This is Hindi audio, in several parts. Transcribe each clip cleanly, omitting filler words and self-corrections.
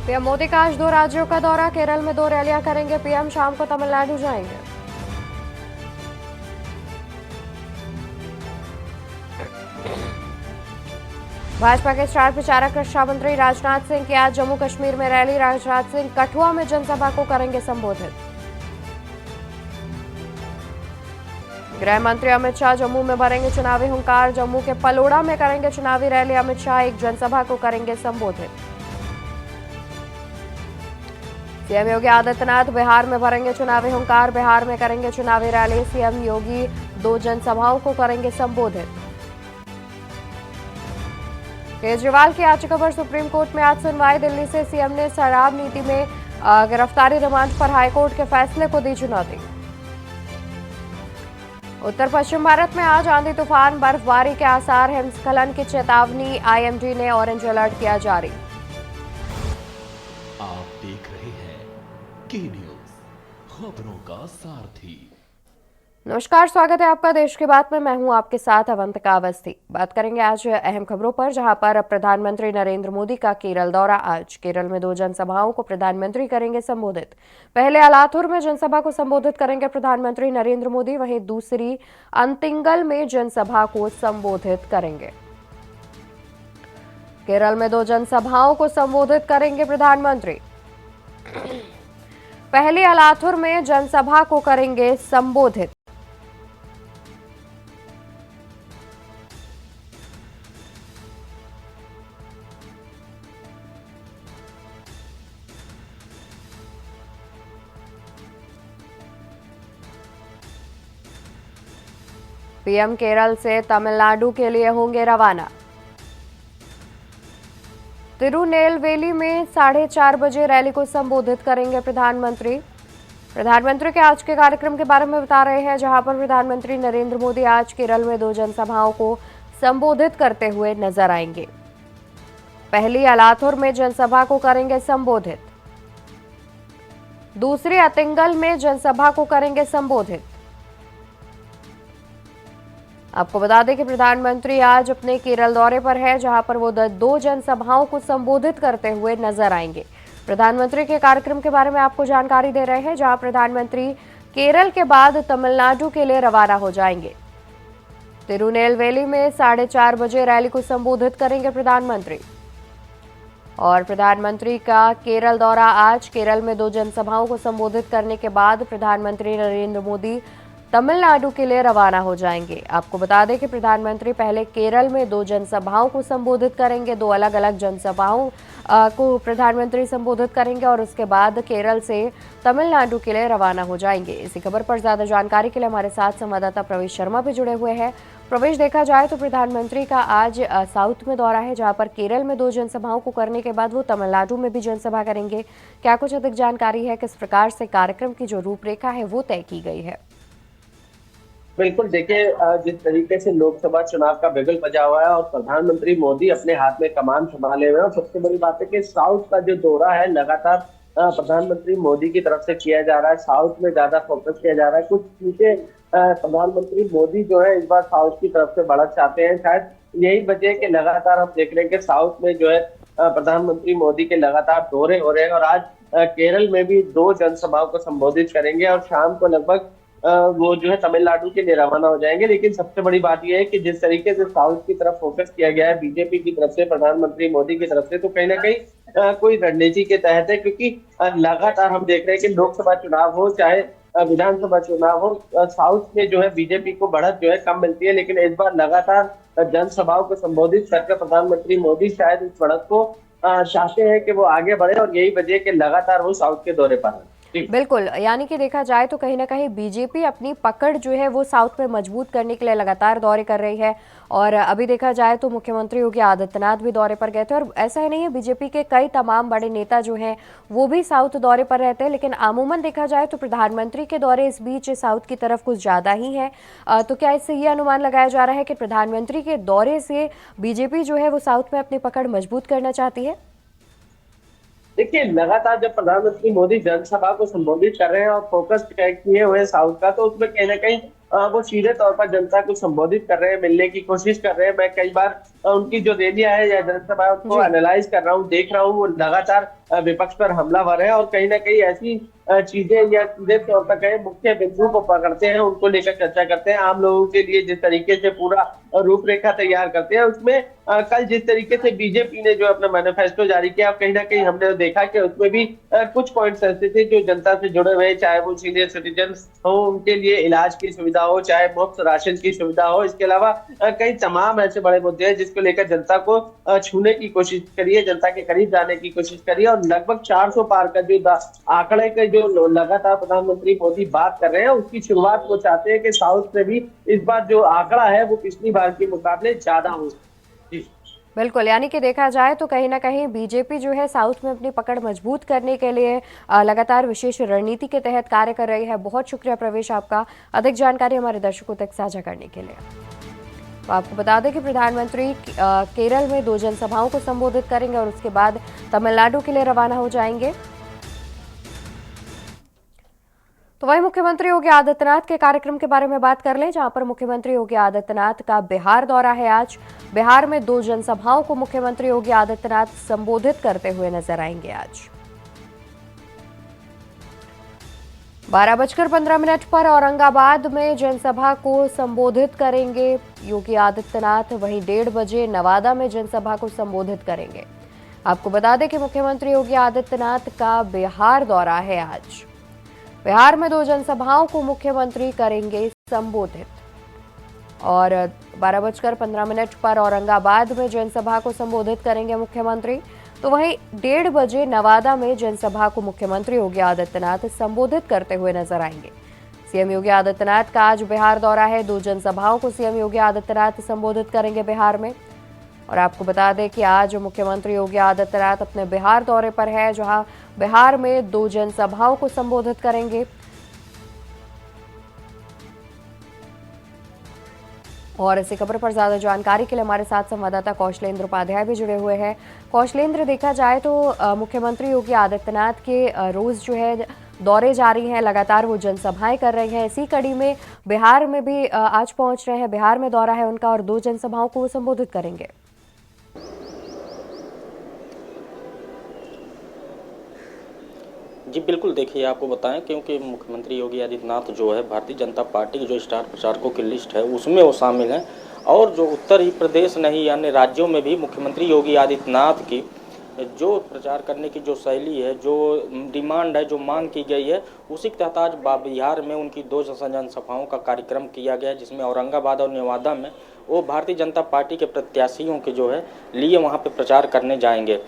पीएम मोदी का आज 2 राज्यों का दौरा। केरल में 2 रैलियां करेंगे पीएम, शाम को तमिलनाडु जाएंगे। भाजपा के स्टार प्रचारक रक्षा मंत्री राजनाथ सिंह की आज जम्मू कश्मीर में रैली। राजनाथ सिंह कठुआ में जनसभा को करेंगे संबोधित। गृह मंत्री अमित शाह जम्मू में भरेंगे चुनावी हुंकार। जम्मू के पलोड़ा में करेंगे चुनावी रैली। अमित शाह एक जनसभा को करेंगे संबोधित। सीएम योगी आदित्यनाथ बिहार में भरेंगे चुनावी हुंकार। बिहार में करेंगे चुनावी रैली। सीएम योगी 2 जनसभाओं को करेंगे संबोधित। केजरीवाल की याचिका पर सुप्रीम कोर्ट में आज सुनवाई। दिल्ली से सीएम ने शराब नीति में गिरफ्तारी रिमांड पर हाईकोर्ट के फैसले को दी चुनौती। उत्तर पश्चिम भारत में आज आंधी तूफान, बर्फबारी के आसार। हिमस्खलन की चेतावनी आईएमडी ने ऑरेंज अलर्ट किया जारी। आप देख रहे हैं के न्यूज, खबरों का सारथी। नमस्कार, स्वागत है आपका देश की बात में। मैं हूं आपके साथ अवंतिका अवस्थी। बात करेंगे आज अहम खबरों पर, जहां पर प्रधानमंत्री नरेंद्र मोदी का केरल दौरा। आज केरल में 2 जनसभाओं को प्रधानमंत्री करेंगे संबोधित। पहले अलाथुर में जनसभा को संबोधित करेंगे प्रधानमंत्री नरेंद्र मोदी, वहीं दूसरी अंतिंगल में जनसभा को संबोधित करेंगे। केरल में 2 जनसभाओं को संबोधित करेंगे प्रधानमंत्री। पहले अलाथुर में जनसभा को करेंगे संबोधित। पीएम केरल से तमिलनाडु के लिए होंगे रवाना। तिरुनेलवेली में 4:30 बजे रैली को संबोधित करेंगे प्रधानमंत्री। प्रधानमंत्री के आज के कार्यक्रम के बारे में बता रहे हैं, जहां पर प्रधानमंत्री नरेंद्र मोदी आज केरल में 2 जनसभाओं को संबोधित करते हुए नजर आएंगे। पहली अलाथुर में जनसभा को करेंगे संबोधित। दूसरी अतिंगल में जनसभा को करेंगे संबोधित। आपको बता दें कि प्रधानमंत्री आज अपने केरल दौरे पर है, जहां पर वो 2 जनसभाओं को संबोधित करते हुए नजर आएंगे। प्रधानमंत्री के कार्यक्रम के बारे में आपको जानकारी दे रहे हैं, जहां प्रधानमंत्री केरल के बाद तमिलनाडु के लिए रवाना हो जाएंगे। तिरुनेलवेली में 4:30 बजे रैली को संबोधित करेंगे प्रधानमंत्री। और प्रधानमंत्री का केरल दौरा आज, केरल में 2 जनसभाओं को संबोधित करने के बाद प्रधानमंत्री नरेंद्र मोदी तमिलनाडु के लिए रवाना हो जाएंगे। आपको बता दें कि प्रधानमंत्री पहले केरल में 2 जनसभाओं को संबोधित करेंगे। 2 अलग अलग जनसभाओं को प्रधानमंत्री संबोधित करेंगे और उसके बाद केरल से तमिलनाडु के लिए रवाना हो जाएंगे। इसी खबर पर ज्यादा जानकारी के लिए हमारे साथ संवाददाता प्रवेश शर्मा भी जुड़े हुए हैं। प्रवेश, देखा जाए तो प्रधानमंत्री का आज साउथ में दौरा है, जहां पर केरल में 2 जनसभाओं को करने के बाद वो तमिलनाडु में भी जनसभा करेंगे। क्या कुछ अधिक जानकारी है, किस प्रकार से कार्यक्रम की जो रूपरेखा है वो तय की गई है? बिल्कुल, देखिए जिस तरीके से लोकसभा चुनाव का बिगुल बजा हुआ है और प्रधानमंत्री मोदी अपने हाथ में कमान संभाले हुए हैं, और सबसे बड़ी बात है कि साउथ का जो दौरा है लगातार प्रधानमंत्री मोदी की तरफ से किया जा रहा है। साउथ में ज्यादा फोकस किया जा रहा है। कुछ चीजें प्रधानमंत्री मोदी जो है इस बार साउथ की तरफ से बढ़त चाहते हैं। शायद यही वजह है कि लगातार हम देख रहे हैं कि साउथ में जो है प्रधानमंत्री मोदी के लगातार दौरे हो रहे हैं, और आज केरल में भी 2 जनसभाओं को संबोधित करेंगे और शाम को लगभग वो जो है तमिलनाडु के लिए रवाना हो जाएंगे। लेकिन सबसे बड़ी बात यह है कि जिस तरीके से साउथ की तरफ फोकस किया गया है बीजेपी की तरफ से, प्रधानमंत्री मोदी की तरफ से, तो कहीं ना कहीं कोई रणनीति के तहत है, क्योंकि लगातार हम देख रहे हैं कि लोकसभा चुनाव हो चाहे विधानसभा चुनाव हो, साउथ में जो है बीजेपी को बढ़त जो है कम मिलती है। लेकिन इस बार लगातार जनसभाओं को संबोधित करके प्रधानमंत्री मोदी शायद इस बढ़त को चाहते हैं कि वो आगे बढ़े, और यही वजह है कि लगातार वो साउथ के दौरे पर है। बिल्कुल, यानी कि देखा जाए तो कहीं ना कहीं बीजेपी अपनी पकड़ जो है वो साउथ में मजबूत करने के लिए लगातार दौरे कर रही है। और अभी देखा जाए तो मुख्यमंत्री योगी आदित्यनाथ भी दौरे पर गए थे, और ऐसा ही नहीं है, बीजेपी के कई तमाम बड़े नेता जो हैं वो भी साउथ दौरे पर रहते हैं। लेकिन अमूमन देखा जाए तो प्रधानमंत्री के दौरे इस बीच साउथ की तरफ कुछ ज्यादा ही है। तो क्या इससे ये अनुमान लगाया जा रहा है कि प्रधानमंत्री के दौरे से बीजेपी जो है वो साउथ में अपनी पकड़ मजबूत करना चाहती है? देखिए, लगातार जब प्रधानमंत्री मोदी जनसभा को संबोधित कर रहे हैं और फोकस किए हुए साउथ का, तो उसमें कहीं ना कहीं वो सीधे तौर पर जनता को संबोधित कर रहे हैं, मिलने की कोशिश कर रहे हैं। मैं कई बार उनकी जो रैलियां है या जनसभा है उनको जी। एनालाइज कर रहा हूँ, देख रहा हूँ, वो लगातार विपक्ष पर हमलावर है और कहीं ना कहीं ऐसी चीजें या सीधे तौर पर कहें मुख्य बिंदु को पकड़ते हैं, उनको लेकर चर्चा करते हैं। आम लोगों के लिए जिस तरीके से पूरा रूपरेखा तैयार करते हैं, उसमें कल जिस तरीके से बीजेपी ने जो अपना मैनिफेस्टो जारी किया, कहीं ना कहीं हमने देखा कि उसमें भी कुछ पॉइंट्स ऐसे थे जो जनता से जुड़े हुए, चाहे वो सीनियर सिटीजन हो, उनके लिए इलाज की सुविधा हो, चाहे मुफ्त राशन की सुविधा हो। इसके अलावा कई तमाम ऐसे बड़े मुद्दे हैं जिसको लेकर जनता को छूने की कोशिश करिए, जनता के करीब जाने की कोशिश करिए। और लगभग 400 पार का जो आंकड़े के जो लगातार प्रधानमंत्री मोदी बात कर रहे हैं, उसकी शुरुआत वो चाहते हैं कि साउथ में भी इस बार जो आंकड़ा है वो पिछली बार के मुकाबले ज्यादा हो। जी बिल्कुल, यानी कि देखा जाए तो कहीं ना कहीं बीजेपी जो है साउथ में अपनी पकड़ मजबूत करने के लिए लगातार विशेष रणनीति के तहत कार्य कर रही है। बहुत शुक्रिया प्रवेश आपका अधिक जानकारी हमारे दर्शकों तक साझा करने के लिए। तो आपको बता दें कि प्रधानमंत्री केरल में 2 जनसभाओं को संबोधित करेंगे और उसके बाद तमिलनाडु के लिए रवाना हो जाएंगे। तो वहीं मुख्यमंत्री योगी आदित्यनाथ के कार्यक्रम के बारे में बात कर लें, जहां पर मुख्यमंत्री योगी आदित्यनाथ का बिहार दौरा है आज। बिहार में 2 जनसभाओं को मुख्यमंत्री योगी आदित्यनाथ संबोधित करते हुए नजर आएंगे आज। 12:15 पर औरंगाबाद में जनसभा को संबोधित करेंगे योगी आदित्यनाथ। वहीं 1:30 बजे नवादा में जनसभा को संबोधित करेंगे। आपको बता दें कि मुख्यमंत्री योगी आदित्यनाथ का बिहार दौरा है आज। बिहार में 2 जनसभाओं को मुख्यमंत्री करेंगे संबोधित और 12:15 पर औरंगाबाद में जनसभा को संबोधित करेंगे मुख्यमंत्री। तो वहीं 1:30 बजे नवादा में जनसभा को मुख्यमंत्री योगी आदित्यनाथ संबोधित करते हुए नजर आएंगे। सीएम योगी आदित्यनाथ का आज बिहार दौरा है। 2 जनसभाओं को सीएम योगी आदित्यनाथ संबोधित करेंगे बिहार में। और आपको बता दें कि आज मुख्यमंत्री योगी आदित्यनाथ अपने बिहार दौरे पर है, जहां बिहार में 2 जनसभाओं को संबोधित करेंगे। और इसी खबर पर ज्यादा जानकारी के लिए हमारे साथ संवाददाता कौशलेंद्र उपाध्याय भी जुड़े हुए हैं। कौशलेंद्र, देखा जाए तो मुख्यमंत्री योगी आदित्यनाथ के रोज जो है दौरे जारी हैं, लगातार वो जनसभाएं कर रहे हैं। इसी कड़ी में बिहार में भी आज पहुंच रहे हैं, बिहार में दौरा है उनका और 2 जनसभाओं को वो संबोधित करेंगे। जी बिल्कुल, देखिए आपको बताएं, क्योंकि मुख्यमंत्री योगी आदित्यनाथ जो है भारतीय जनता पार्टी की जो स्टार प्रचारकों की लिस्ट है उसमें वो शामिल हैं। और जो उत्तर ही प्रदेश नहीं यानी राज्यों में भी मुख्यमंत्री योगी आदित्यनाथ की जो प्रचार करने की जो शैली है, जो डिमांड है, जो मांग की गई है, उसी के तहत आज बिहार में उनकी 2 जनसभाओं का कार्यक्रम किया गया, जिसमें औरंगाबाद और नवादा में वो भारतीय जनता पार्टी के प्रत्याशियों के जो है लिए वहाँ पे प्रचार करने जाएंगे।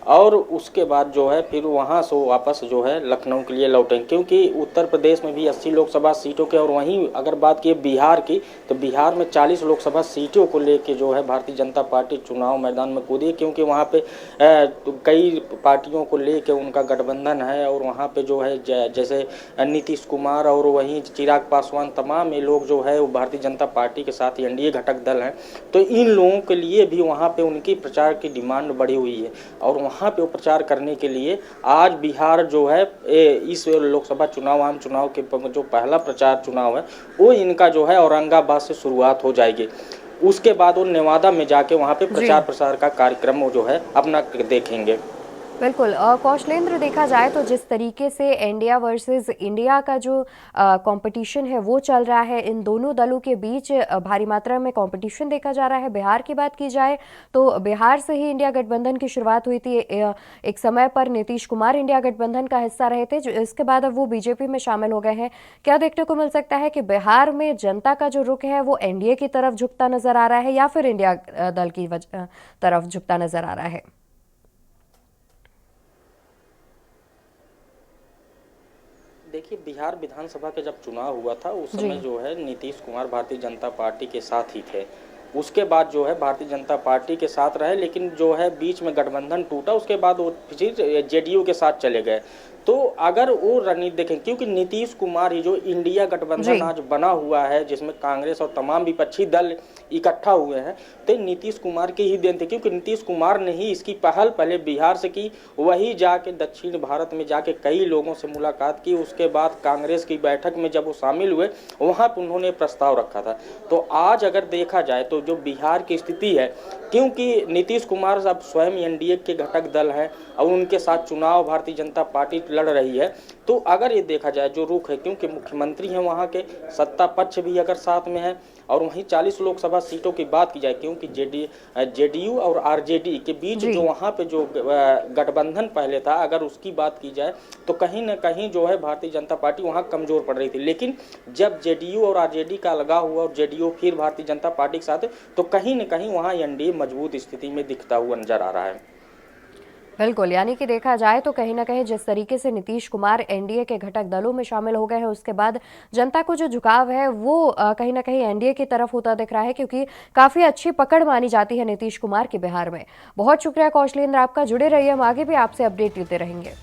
और उसके बाद जो है फिर वहाँ से वापस जो है लखनऊ के लिए लौटेंगे, क्योंकि उत्तर प्रदेश में भी 80 लोकसभा सीटों के और वहीं अगर बात की बिहार की तो बिहार में 40 लोकसभा सीटों को लेके जो है भारतीय जनता पार्टी चुनाव मैदान में कूदी, क्योंकि वहाँ पे कई पार्टियों को लेके उनका गठबंधन है। और वहाँ पे जो है जैसे नीतीश कुमार और वहीं चिराग पासवान, तमाम ये लोग जो है वो भारतीय जनता पार्टी के साथ एनडीए घटक दल हैं। तो इन लोगों के लिए भी वहाँ पे उनकी प्रचार की डिमांड बढ़ी हुई है और वहाँ पे वो प्रचार करने के लिए आज बिहार जो है इस लोकसभा चुनाव, आम चुनाव के जो पहला प्रचार चुनाव है वो इनका जो है औरंगाबाद से शुरुआत हो जाएगी। उसके बाद वो नवादा में जाके वहाँ पे प्रचार प्रसार का कार्यक्रम वो जो है अपना देखेंगे। बिल्कुल कौशलेंद्र, देखा जाए तो जिस तरीके से इंडिया वर्सेस इंडिया का जो कंपटीशन है वो चल रहा है, इन दोनों दलों के बीच भारी मात्रा में कंपटीशन देखा जा रहा है। बिहार की बात की जाए तो बिहार से ही इंडिया गठबंधन की शुरुआत हुई थी। एक समय पर नीतीश कुमार इंडिया गठबंधन का हिस्सा रहे थे, इसके बाद अब वो बीजेपी में शामिल हो गए हैं। क्या देखने को मिल सकता है कि बिहार में जनता का जो रुख है वो एनडीए की तरफ झुकता नजर आ रहा है या फिर इंडिया दल की तरफ झुकता नजर आ रहा है? देखिए, बिहार विधानसभा का जब चुनाव हुआ था उस समय जो है नीतीश कुमार भारतीय जनता पार्टी के साथ ही थे। उसके बाद जो है भारतीय जनता पार्टी के साथ रहे, लेकिन जो है बीच में गठबंधन टूटा, उसके बाद वो फिर जेडीयू के साथ चले गए। तो अगर वो रणनीति देखें, क्योंकि नीतीश कुमार ही जो इंडिया गठबंधन आज बना हुआ है, जिसमें कांग्रेस और तमाम विपक्षी दल इकट्ठा हुए हैं, तो नीतीश कुमार की ही देन थे, क्योंकि नीतीश कुमार ने ही इसकी पहल पहले बिहार से की, वही जाके दक्षिण भारत में जाके कई लोगों से मुलाकात की। उसके बाद कांग्रेस की बैठक में जब वो शामिल हुए, वहाँ पर उन्होंने प्रस्ताव रखा था। तो आज अगर देखा जाए तो जो बिहार की स्थिति है, क्योंकि नीतीश कुमार अब स्वयं एनडीए के घटक दल हैं और उनके साथ चुनाव भारतीय जनता पार्टी लड़ रही है, तो अगर ये देखा जाए जो रुख है, क्योंकि मुख्यमंत्री हैं वहाँ के, सत्ता पक्ष भी अगर साथ में है, और वहीं 40 लोकसभा सीटों की बात की जाए, क्योंकि जेडीयू और आरजेडी के बीच जो वहाँ पे जो गठबंधन पहले था, अगर उसकी बात की जाए तो कहीं ना कहीं जो है भारतीय जनता पार्टी वहाँ कमजोर पड़ रही थी। लेकिन जब जेडीयू और आरजेडी का अलगाव हुआ और जेडीयू फिर भारतीय जनता पार्टी के साथ, तो कहीं ना कहीं वहाँ एनडीए मजबूत स्थिति में दिखता हुआ नजर आ रहा है। बिल्कुल, यानी कि देखा जाए तो कहीं ना कहीं जिस तरीके से नीतीश कुमार एनडीए के घटक दलों में शामिल हो गए हैं, उसके बाद जनता को जो झुकाव है वो कहीं ना कहीं एनडीए की तरफ होता दिख रहा है, क्योंकि काफी अच्छी पकड़ मानी जाती है नीतीश कुमार की बिहार में। बहुत शुक्रिया कौशलेंद्र आपका, जुड़े रहिए, हम आगे भी आपसे अपडेट देते रहेंगे।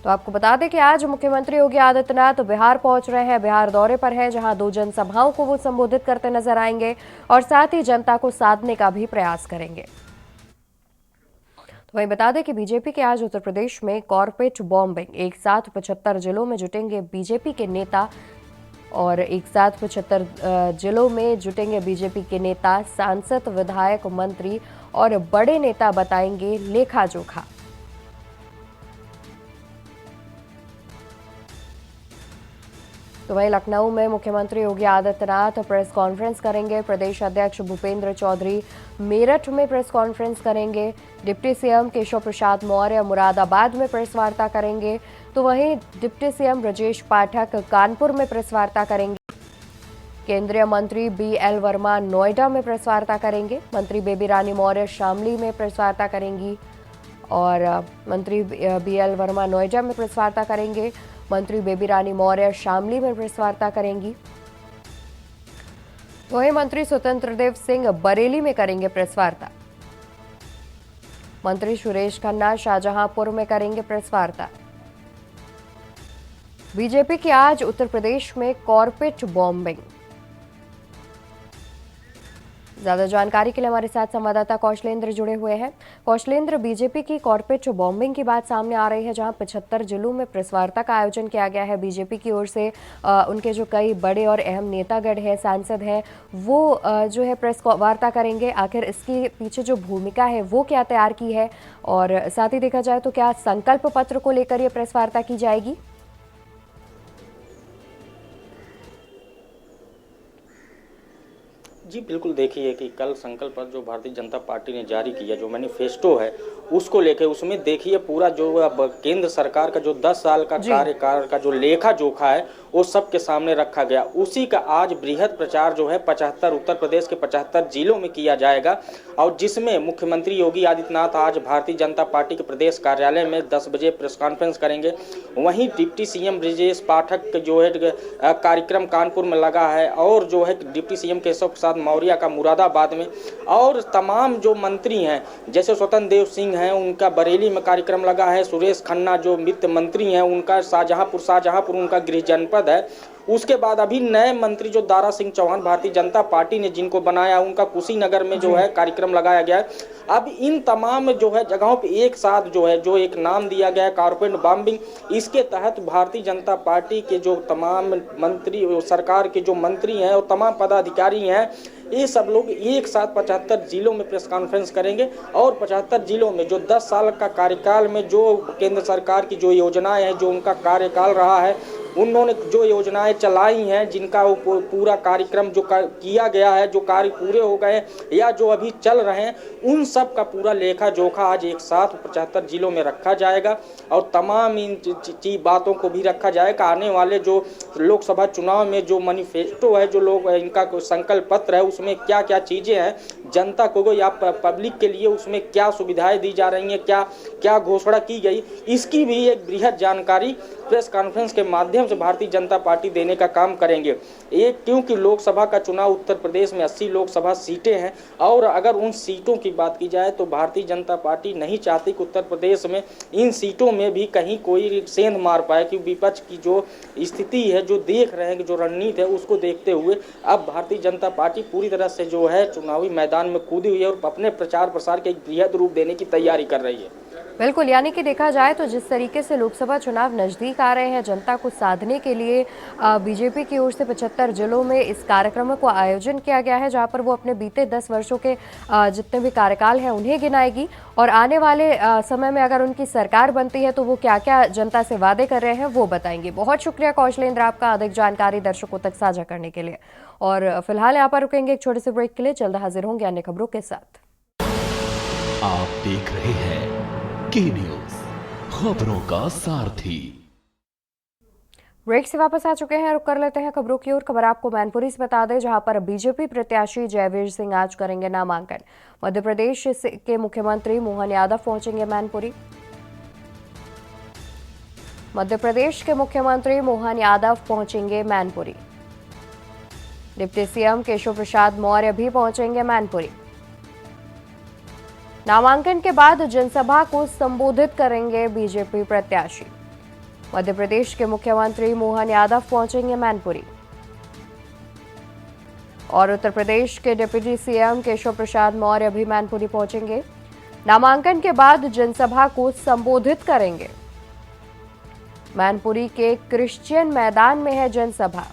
तो आपको बता दें कि आज मुख्यमंत्री योगी आदित्यनाथ बिहार पहुंच रहे हैं, बिहार दौरे पर है, जहां 2 जनसभाओं को वो संबोधित करते नजर आएंगे और साथ ही जनता को साधने का भी प्रयास करेंगे। तो वहीं बता दें कि बीजेपी के आज उत्तर प्रदेश में कॉर्पोरेट बॉम्बिंग, एक साथ 75 जिलों में जुटेंगे बीजेपी के नेता, और एक साथ 75 जिलों में जुटेंगे बीजेपी के नेता, सांसद, विधायक, मंत्री और बड़े नेता बताएंगे लेखा जोखा। तो वहीं लखनऊ में मुख्यमंत्री योगी आदित्यनाथ प्रेस कॉन्फ्रेंस करेंगे, प्रदेश अध्यक्ष भूपेंद्र चौधरी मेरठ में प्रेस कॉन्फ्रेंस करेंगे, डिप्टी सीएम केशव प्रसाद मौर्य मुरादाबाद में प्रेस वार्ता करेंगे, तो वहीं डिप्टी सीएम ब्रजेश पाठक कानपुर में प्रेस वार्ता करेंगे, केंद्रीय मंत्री बीएल वर्मा नोएडा में प्रेस वार्ता करेंगे, मंत्री बेबी रानी मौर्य शामली में प्रेस वार्ता करेंगी, और मंत्री बीएल वर्मा नोएडा में प्रेस वार्ता करेंगे, मंत्री बेबी रानी मौर्य शामली में प्रेस वार्ता करेंगी। वहीं मंत्री स्वतंत्र देव सिंह बरेली में करेंगे प्रेस वार्ता, मंत्री सुरेश खन्ना शाहजहांपुर में करेंगे प्रेस वार्ता। बीजेपी की आज उत्तर प्रदेश में कॉर्पोरेट बॉम्बिंग। ज्यादा जानकारी के लिए हमारे साथ संवाददाता कौशलेंद्र जुड़े हुए हैं। कौशलेंद्र, बीजेपी की कॉर्पोरेट बॉम्बिंग की बात सामने आ रही है, जहां 75 जिलों में प्रेस वार्ता का आयोजन किया गया है बीजेपी की ओर से। उनके जो कई बड़े और अहम नेतागण हैं, सांसद हैं, वो जो है प्रेस वार्ता करेंगे। आखिर इसके पीछे जो भूमिका है वो क्या तैयार की है, और साथ ही देखा जाए तो क्या संकल्प पत्र को लेकर ये प्रेस वार्ता की जाएगी? जी बिल्कुल, देखिए कि कल संकल्प पत्र जो भारतीय जनता पार्टी ने जारी किया, जो मैनिफेस्टो है, उसको लेके उसमें देखिए पूरा जो अब केंद्र सरकार का जो 10 साल का कार्यकाल का जो लेखा जोखा है वो सबके सामने रखा गया। उसी का आज बृहद प्रचार जो है 75 उत्तर प्रदेश के 75 जिलों में किया जाएगा, और जिसमें मुख्यमंत्री योगी आदित्यनाथ आज भारतीय जनता पार्टी के प्रदेश कार्यालय में 10 बजे प्रेस कॉन्फ्रेंस करेंगे। वहीं डिप्टी सीएम ब्रजेश पाठक जो है कार्यक्रम कानपुर में लगा है, और जो है डिप्टी सीएम केशव प्रसाद मौर्य का मुरादाबाद में, और तमाम जो मंत्री हैं जैसे स्वतंत्र देव सिंह हैं उनका बरेली में कार्यक्रम लगा है, सुरेश खन्ना जो वित्त मंत्री हैं उनका शाहजहांपुर उनका गृह जनपद है। उसके बाद अभी नए मंत्री जो दारा सिंह चौहान भारतीय जनता पार्टी ने जिनको बनाया, उनका कुशीनगर में जो है कार्यक्रम लगाया गया है। अब इन तमाम जो है जगहों पे एक साथ जो है जो एक नाम दिया गया है कॉर्पोरेट बॉम्बिंग, इसके तहत भारतीय जनता पार्टी के जो तमाम मंत्री, सरकार के जो मंत्री हैं और तमाम पदाधिकारी हैं, ये सब लोग एक साथ 75 जिलों में प्रेस कॉन्फ्रेंस करेंगे, और 75 जिलों में जो 10 साल का कार्यकाल में जो केंद्र सरकार की जो योजनाएं हैं, जो उनका कार्यकाल रहा है, उन्होंने जो योजनाएं चलाई हैं, जिनका पूरा कार्यक्रम जो किया गया है, जो कार्य पूरे हो गए या जो अभी चल रहे हैं, उन सब का पूरा लेखा जोखा आज एक साथ 75 जिलों में रखा जाएगा, और तमाम इन बातों को भी रखा जाएगा। आने वाले जो लोकसभा चुनाव में जो मैनिफेस्टो है, जो लोग इनका संकल्प पत्र है, उसमें क्या क्या चीज़ें हैं जनता को या पब्लिक के लिए उसमें क्या सुविधाएं दी जा रही हैं, क्या क्या घोषणा की गई, इसकी भी एक बृहद जानकारी प्रेस कॉन्फ्रेंस के माध्यम से भारतीय जनता पार्टी देने का काम करेंगे। एक क्योंकि लोकसभा का चुनाव उत्तर प्रदेश में 80 लोकसभा सीटें हैं और अगर उन सीटों की बात की जाए तो भारतीय जनता पार्टी नहीं चाहती कि उत्तर प्रदेश में इन सीटों में भी कहीं कोई सेंध मार पाए, कि विपक्ष की जो स्थिति है, जो देख रहे हैं कि जो रणनीति है, उसको देखते हुए अब भारतीय जनता पार्टी पूरी तरह से जो है चुनावी मैदान में कूदी हुई है और अपने प्रचार प्रसार के एक बृहद रूप देने की तैयारी कर रही है। बिल्कुल, यानी कि देखा जाए तो जिस तरीके से लोकसभा चुनाव नज़दीक आ रहे हैं, जनता को साधने के लिए बीजेपी की ओर से 75 जिलों में इस कार्यक्रम को आयोजन किया गया है, जहां पर वो अपने बीते 10 वर्षों के जितने भी कार्यकाल हैं उन्हें गिनाएगी और आने वाले समय में अगर उनकी सरकार बनती है तो वो क्या क्या जनता से वादे कर रहे हैं वो बताएंगे। बहुत शुक्रिया कौशलेंद्र आपका अधिक जानकारी दर्शकों तक साझा करने के लिए। और फिलहाल यहाँ पर रुकेंगे एक छोटे से ब्रेक के लिए, जल्द हाजिर होंगे अन्य खबरों के साथ। आप देख रहे हैं के न्यूज, खबरों का सारथी। ब्रेक से वापस आ चुके हैं, रुक कर लेते हैं खबरों की ओर। खबर आपको मैनपुरी से बता दें, जहां पर बीजेपी प्रत्याशी जयवीर सिंह आज करेंगे नामांकन। मध्य प्रदेश के मुख्यमंत्री मोहन यादव पहुंचेंगे मैनपुरी। मध्य प्रदेश के मुख्यमंत्री मोहन यादव पहुंचेंगे मैनपुरी। डिप्टी सीएम केशव प्रसाद मौर्य भी पहुंचेंगे मैनपुरी। नामांकन के बाद जनसभा को संबोधित करेंगे बीजेपी प्रत्याशी। मध्य प्रदेश के मुख्यमंत्री मोहन यादव पहुंचेंगे मैनपुरी और उत्तर प्रदेश के डिप्टी सीएम केशव प्रसाद मौर्य भी मैनपुरी पहुंचेंगे। नामांकन के बाद जनसभा को संबोधित करेंगे। मैनपुरी के क्रिश्चियन मैदान में है जनसभा।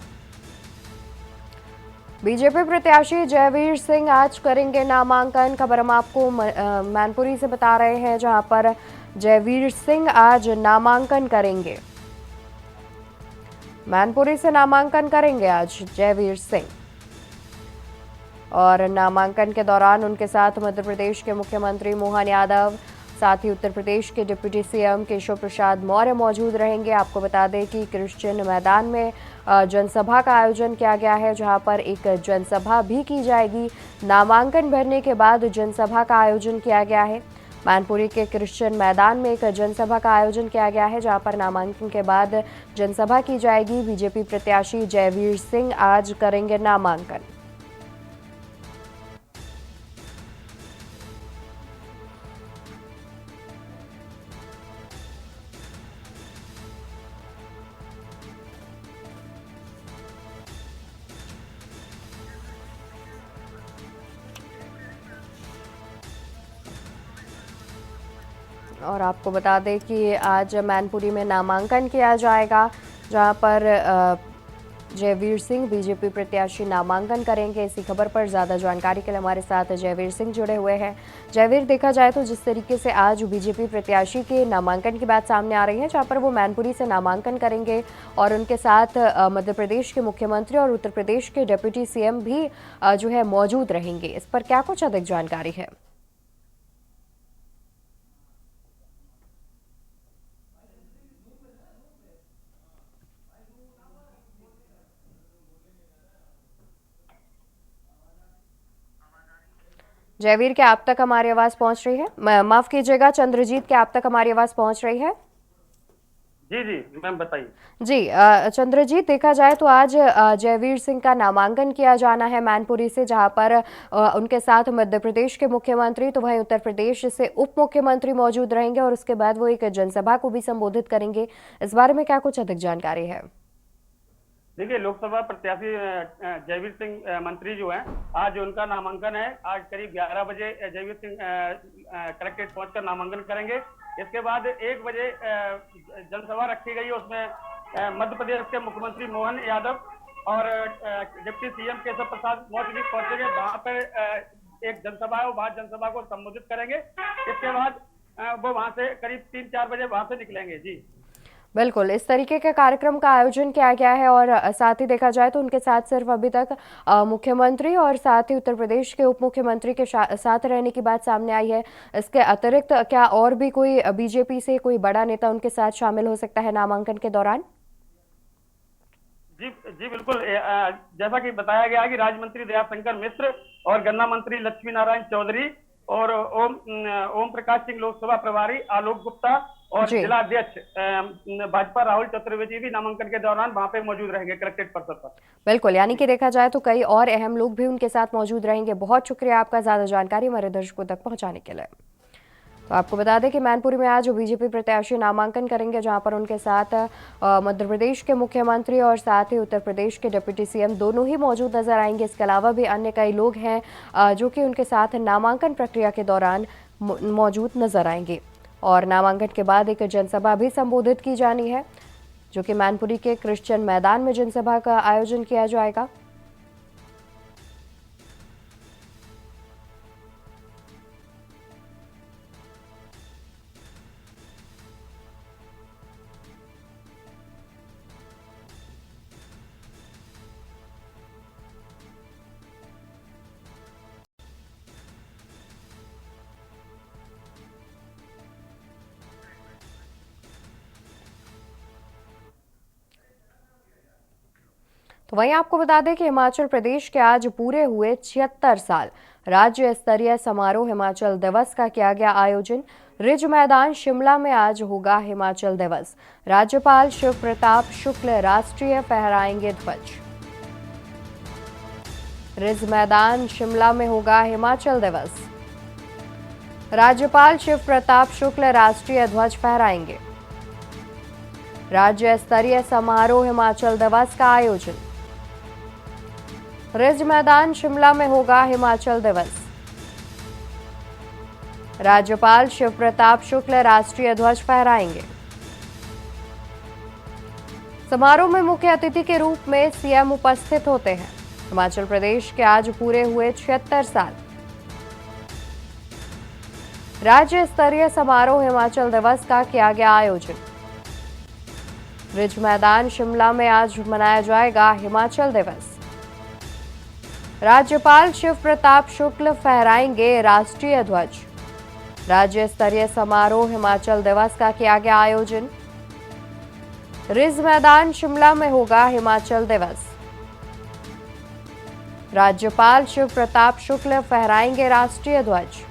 बीजेपी प्रत्याशी जयवीर सिंह आज करेंगे नामांकन। खबर हम आपको मैनपुरी से बता रहे हैं, जहां पर जयवीर सिंह आज नामांकन करेंगे। मैनपुरी से नामांकन करेंगे आज जयवीर सिंह और नामांकन के दौरान उनके साथ मध्य प्रदेश के मुख्यमंत्री मोहन यादव, साथ ही उत्तर प्रदेश के डिप्टी सीएम केशव प्रसाद मौर्य मौजूद रहेंगे। आपको बता दें कि क्रिश्चियन मैदान में जनसभा का आयोजन किया गया है, जहां पर एक जनसभा भी की जाएगी। नामांकन भरने के बाद जनसभा का आयोजन किया गया है। मैनपुरी के क्रिश्चियन मैदान में एक जनसभा का आयोजन किया गया है, जहां पर नामांकन के बाद जनसभा की जाएगी। बीजेपी प्रत्याशी जयवीर सिंह आज करेंगे नामांकन। और आपको बता दें कि आज मैनपुरी में नामांकन किया जाएगा, जहां पर जयवीर सिंह बीजेपी प्रत्याशी नामांकन करेंगे। इसी खबर पर ज़्यादा जानकारी के लिए हमारे साथ जयवीर सिंह जुड़े हुए हैं। जयवीर, देखा जाए तो जिस तरीके से आज बीजेपी प्रत्याशी के नामांकन की बात सामने आ रही है, जहां पर वो मैनपुरी से नामांकन करेंगे और उनके साथ मध्य प्रदेश के मुख्यमंत्री और उत्तर प्रदेश के डिप्टी सीएम भी जो है मौजूद रहेंगे। इस पर क्या कुछ अधिक जानकारी है? जयवीर, क्या आप तक हमारी आवाज पहुंच रही है? माफ कीजिएगा चंद्रजीत, क्या आप तक हमारी आवाज पहुंच रही है? जी जी मैम बताइए। जी चंद्रजीत, देखा जाए तो आज जयवीर सिंह का नामांकन किया जाना है मैनपुरी से, जहां पर उनके साथ मध्य प्रदेश के मुख्यमंत्री तो वहीं उत्तर प्रदेश से उप मुख्यमंत्री मौजूद रहेंगे और उसके बाद वो एक जनसभा को भी संबोधित करेंगे। इस बारे में क्या कुछ अधिक जानकारी है? देखिए, लोकसभा प्रत्याशी जयवीर सिंह मंत्री जो हैं, आज उनका नामांकन है। आज करीब 11 बजे जयवीर सिंह कलेक्ट्रेट पहुंचकर नामांकन करेंगे। इसके बाद 1 बजे जनसभा रखी गई है, उसमें मध्य प्रदेश के मुख्यमंत्री मोहन यादव और डिप्टी सीएम केशव प्रसाद मौर्य भी पहुंचेंगे। वहां पर एक जनसभा है, वो वहां जनसभा को संबोधित करेंगे। इसके बाद वो वहां से करीब 3-4 बजे वहां से निकलेंगे। जी बिल्कुल, इस तरीके के कार्यक्रम का आयोजन किया गया है और साथ ही देखा जाए तो उनके साथ सिर्फ अभी तक मुख्यमंत्री और साथ ही उत्तर प्रदेश के उप मुख्यमंत्री के साथ रहने की बात सामने आई है। इसके अतिरिक्त क्या और भी कोई बीजेपी से कोई बड़ा नेता उनके साथ शामिल हो सकता है नामांकन के दौरान? जी बिल्कुल। जैसा कि बताया गया कि राज्य मंत्री दयाशंकर मिश्र और गन्ना मंत्री लक्ष्मी नारायण चौधरी और ओम प्रकाश सिंह लोकसभा प्रभारी, आलोक गुप्ता और जी जिला अध्यक्ष भाजपा राहुल चतुर्वेदी भी नामांकन के दौरान वहां पे मौजूद रहेंगे कलेक्ट्रेट परिसर पर। बिल्कुल, यानी कि देखा जाए तो कई और अहम लोग भी उनके साथ मौजूद रहेंगे। बहुत शुक्रिया आपका ज्यादा जानकारी हमारे दर्शकों तक पहुंचाने के लिए। तो आपको बता दें कि मैनपुरी में आज बीजेपी प्रत्याशी नामांकन करेंगे, जहां पर उनके साथ मध्य प्रदेश के मुख्यमंत्री और साथ ही उत्तर प्रदेश के डिप्टी सीएम दोनों ही मौजूद नजर आएंगे। इसके अलावा भी अन्य कई लोग हैं जो कि उनके साथ नामांकन प्रक्रिया के दौरान मौजूद नजर आएंगे। और नामांकन के बाद एक जनसभा भी संबोधित की जानी है, जो कि मैनपुरी के क्रिश्चियन मैदान में जनसभा का आयोजन किया जाएगा। तो वहीं आपको बता दें कि हिमाचल प्रदेश के आज पूरे हुए 76 साल। राज्य स्तरीय समारोह हिमाचल दिवस का किया गया आयोजन। रिज मैदान शिमला में आज होगा हिमाचल दिवस। राज्यपाल शिव प्रताप शुक्ल राष्ट्रीय फहराएंगे ध्वज। रिज मैदान शिमला में होगा हिमाचल दिवस। राज्यपाल शिव प्रताप शुक्ल राष्ट्रीय ध्वज फहराएंगे। राज्य स्तरीय समारोह हिमाचल दिवस का आयोजन। रिज मैदान शिमला में होगा हिमाचल दिवस। राज्यपाल शिव प्रताप शुक्ल राष्ट्रीय ध्वज फहराएंगे। समारोह में मुख्य अतिथि के रूप में सीएम उपस्थित होते हैं। हिमाचल प्रदेश के आज पूरे हुए 76 साल। राज्य स्तरीय समारोह हिमाचल दिवस का किया गया आयोजन। रिज मैदान शिमला में आज मनाया जाएगा हिमाचल दिवस। राज्यपाल शिव प्रताप शुक्ल फहराएंगे राष्ट्रीय ध्वज। राज्य स्तरीय समारोह हिमाचल दिवस का किया गया आयोजन। रिज मैदान शिमला में होगा हिमाचल दिवस। राज्यपाल शिव प्रताप शुक्ल फहराएंगे राष्ट्रीय ध्वज।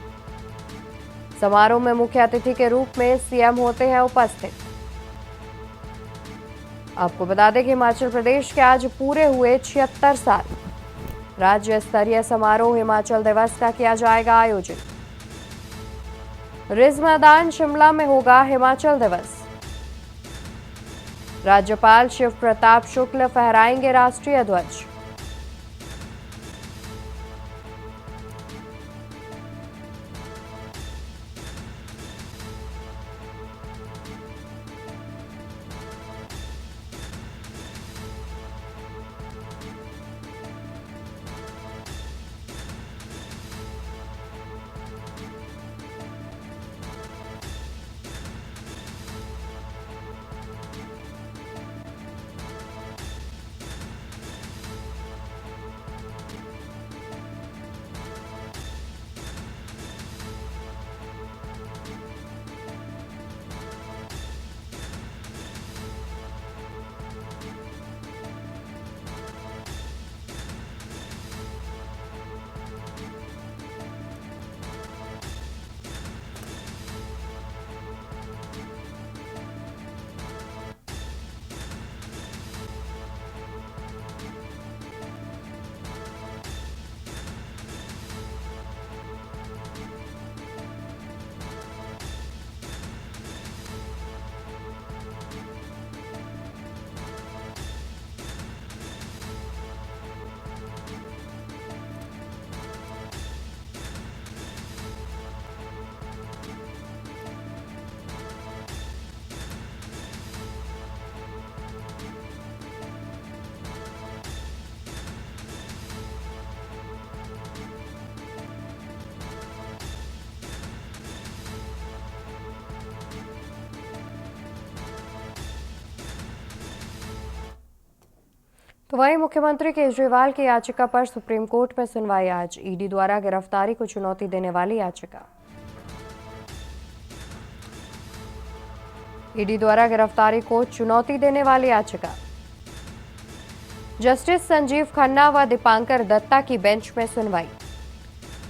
समारोह में मुख्य अतिथि के रूप में सीएम होते हैं उपस्थित। आपको बता दें कि हिमाचल प्रदेश के आज पूरे हुए 76 साल। राज्य स्तरीय समारोह हिमाचल दिवस का किया जाएगा आयोजन। रिज मैदान शिमला में होगा हिमाचल दिवस। राज्यपाल शिव प्रताप शुक्ल फहराएंगे राष्ट्रीय ध्वज। तो वहीं मुख्यमंत्री केजरीवाल की याचिका पर सुप्रीम कोर्ट में सुनवाई आज। ईडी द्वारा गिरफ्तारी को चुनौती देने वाली याचिका। ईडी द्वारा गिरफ्तारी को चुनौती देने वाली याचिका। जस्टिस संजीव खन्ना व दीपांकर दत्ता की बेंच में सुनवाई।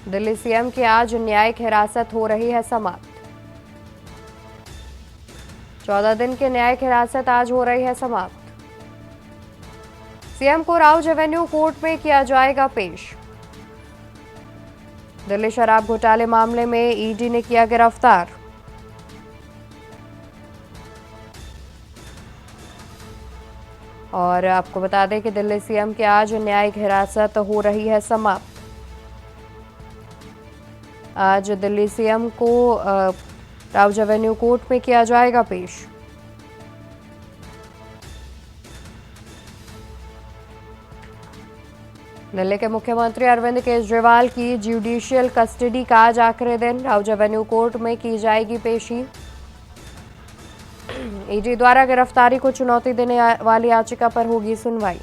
दिल्ली सीएम की आज न्यायिक हिरासत हो रही है समाप्त। 14 दिन की न्यायिक हिरासत आज हो रही है समाप्त। सीएम को राउज एवेन्यू कोर्ट में किया जाएगा पेश। दिल्ली शराब घोटाले मामले में ईडी ने किया गिरफ्तार। और आपको बता दें कि दिल्ली सीएम की आज न्यायिक हिरासत हो रही है समाप्त। आज दिल्ली सीएम को राउज एवेन्यू कोर्ट में किया जाएगा पेश। दिल्ली के मुख्यमंत्री अरविंद केजरीवाल की जुडिशियल कस्टडी का आज आखिरी दिन। राउज एवेन्यू कोर्ट में की जाएगी पेशी। ईडी द्वारा गिरफ्तारी को चुनौती देने वाली याचिका पर होगी सुनवाई।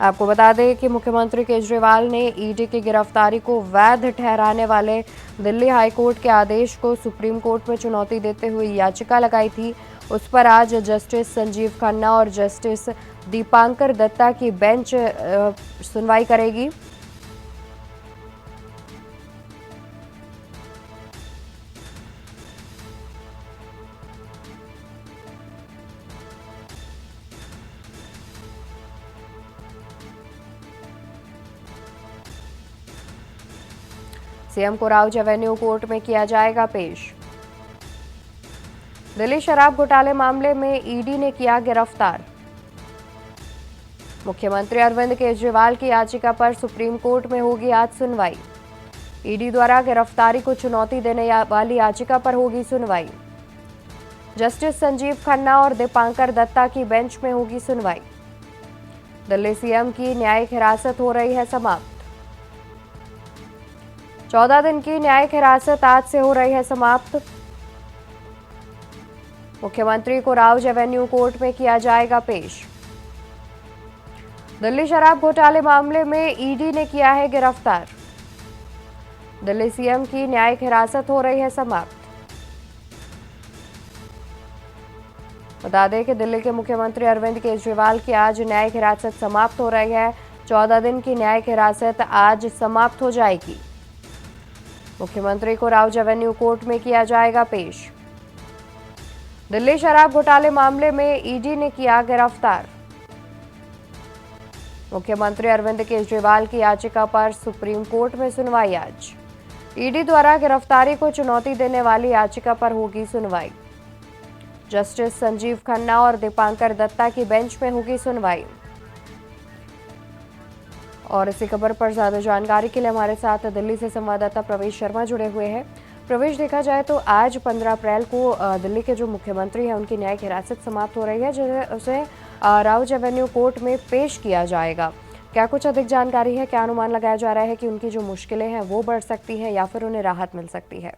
आपको बता दें कि मुख्यमंत्री केजरीवाल ने ईडी की गिरफ्तारी को वैध ठहराने वाले दिल्ली हाईकोर्ट के आदेश को सुप्रीम कोर्ट में चुनौती देते हुए याचिका लगाई थी। उस पर आज जस्टिस संजीव खन्ना और जस्टिस दीपांकर दत्ता की बेंच सुनवाई करेगी। सीएम को राउज एवेन्यू कोर्ट में किया जाएगा पेश। दिल्ली शराब घोटाले मामले में ईडी ने किया गिरफ्तार। मुख्यमंत्री अरविंद केजरीवाल की याचिका पर सुप्रीम कोर्ट में होगी आज सुनवाई। ईडी द्वारा गिरफ्तारी को चुनौती देने वाली याचिका पर होगी सुनवाई। जस्टिस संजीव खन्ना और दीपांकर दत्ता की बेंच में होगी सुनवाई। दिल्ली सीएम की न्यायिक हिरासत हो रही है समाप्त। 14 दिन की न्यायिक हिरासत आज से हो रही है समाप्त। मुख्यमंत्री को राउज एवेन्यू कोर्ट में किया जाएगा पेश। दिल्ली शराब घोटाले मामले में ईडी ने किया है गिरफ्तार। दिल्ली सीएम की न्यायिक हिरासत हो रही है समाप्त। बता दें कि दिल्ली के मुख्यमंत्री अरविंद केजरीवाल की आज न्यायिक हिरासत समाप्त हो रही है। 14 दिन की न्यायिक हिरासत आज समाप्त हो जाएगी। मुख्यमंत्री को राउज एवेन्यू कोर्ट में किया जाएगा पेश। दिल्ली शराब घोटाले मामले में ईडी ने किया गिरफ्तार। मुख्यमंत्री अरविंद केजरीवाल की याचिका पर सुप्रीम कोर्ट में सुनवाई आज। ईडी द्वारा गिरफ्तारी को चुनौती देने वाली याचिका पर होगी सुनवाई। जस्टिस संजीव खन्ना और दीपांकर दत्ता की बेंच में होगी सुनवाई। और इसी खबर पर ज्यादा जानकारी के लिए हमारे साथ दिल्ली से संवाददाता प्रवेश शर्मा जुड़े हुए हैं। प्रवेश, देखा जाए तो आज 15 अप्रैल को दिल्ली के जो मुख्यमंत्री हैं उनकी न्यायिक हिरासत समाप्त हो रही है, जिन्हें उसे राउज एवेन्यू कोर्ट में पेश किया जाएगा। क्या कुछ अधिक जानकारी है? क्या अनुमान लगाया जा रहा है कि उनकी जो मुश्किलें हैं वो बढ़ सकती हैं या फिर उन्हें राहत मिल सकती है?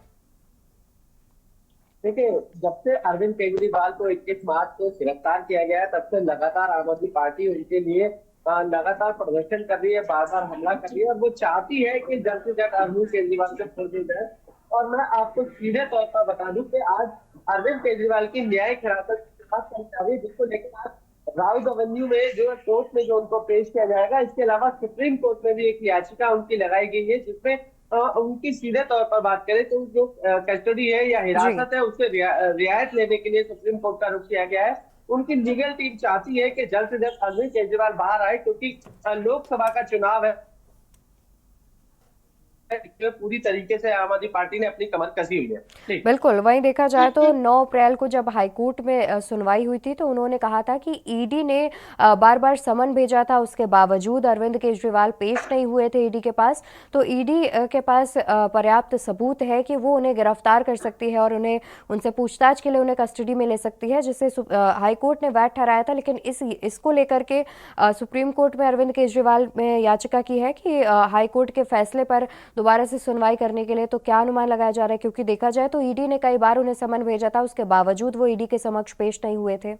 देखिए, जब से अरविंद केजरीवाल को 21 मार्च को गिरफ्तार किया गया है, तब से लगातार आम आदमी पार्टी उनके लिए लगातार प्रदर्शन कर रही है, बार बार हमला कर रही है और वो चाहती है कि जल्द से जल्द अरविंद केजरीवाल को छोड़ दिया जाए। और मैं आपको सीधे तौर पर बता दूं कि आज अरविंद केजरीवाल की न्यायिक हिरासत जिसको लेकर आज राउज एवेन्यू में जो कोर्ट में जो उनको पेश किया जाएगा, इसके अलावा सुप्रीम कोर्ट में भी एक याचिका उनकी लगाई गई है, जिसमें उनकी सीधे तौर पर बात करें तो जो कस्टडी है या हिरासत है उससे रियायत लेने के लिए सुप्रीम कोर्ट का रुख किया गया है। उनकी लीगल टीम चाहती है कि जल्द से जल्द अरविंद केजरीवाल बाहर आए, क्योंकि लोकसभा का चुनाव है, पूरी तरीके से आम आदमी पार्टी ने अपनी कमर कसी हुई है। बिल्कुल, वहीं देखा जाए तो 9 अप्रैल को जब हाईकोर्ट में सुनवाई हुई थी तो उन्होंने कहा था कि ईडी ने बार बार समन भेजा था, उसके बावजूद अरविंद केजरीवाल पेश नहीं हुए थे ईडी के पास। तो ईडी के पास पर्याप्त सबूत है कि वो उन्हें गिरफ्तार कर सकती है और उन्हें उनसे पूछताछ के लिए उन्हें कस्टडी में ले सकती है, जिसे हाईकोर्ट ने वैध ठहराया था। लेकिन इसको लेकर के सुप्रीम कोर्ट में अरविंद केजरीवाल ने याचिका की है कि हाईकोर्ट के फैसले पर दोबारा से सुनवाई करने के लिए। तो क्या अनुमान लगाया जा रहा है, क्योंकि देखा जाए तो ईडी ने कई बार उन्हें समन भेजा था, उसके बावजूद वो ईडी के समक्ष पेश नहीं हुए थे?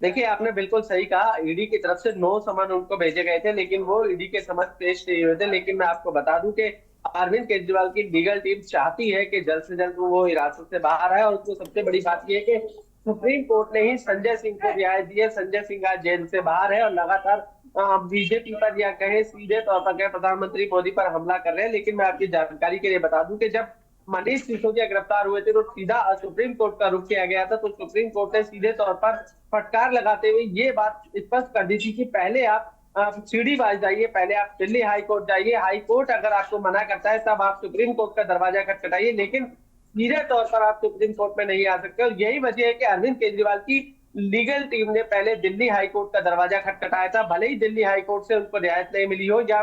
देखिए, आपने बिल्कुल सही कहा, ईडी की तरफ से 9 समन उनको भेजे गए थे, लेकिन वो ईडी के समक्ष पेश नहीं हुए थे। लेकिन मैं आपको बता दूं कि अरविंद केजरीवाल की लीगल टीम चाहती है कि जल्द से जल्द वो हिरासत से बाहर आए। और उसको सबसे बड़ी बात यह है कि सुप्रीम कोर्ट ने ही संजय सिंह को रिहाई दी है। संजय सिंह आज जेल से बाहर है और लगातार बीजेपी पर या कहे सीधे तौर पर कहे प्रधानमंत्री मोदी पर हमला कर रहे हैं। लेकिन मैं आपकी जानकारी के लिए बता दूं कि जब मनीष सिसोदिया गिरफ्तार हुए थे तो सीधा सुप्रीम कोर्ट का रुख किया गया था। तो सुप्रीम कोर्ट ने सीधे तौर पर फटकार लगाते हुए ये बात स्पष्ट कर दी थी कि पहले आप सीढ़ीबाज जाइए, पहले आप दिल्ली हाई कोर्ट जाइए, हाई कोर्ट अगर आपको मना करता है तब आप सुप्रीम कोर्ट का दरवाजा खटखटाइए, लेकिन सीधे तौर पर आप सुप्रीम कोर्ट में नहीं आ सकते। और यही वजह है कि अरविंद केजरीवाल की लीगल टीम ने पहले दिल्ली हाई कोर्ट का दरवाजा खटखटाया था। भले ही दिल्ली हाई कोर्ट से उनको रियायत नहीं मिली हो या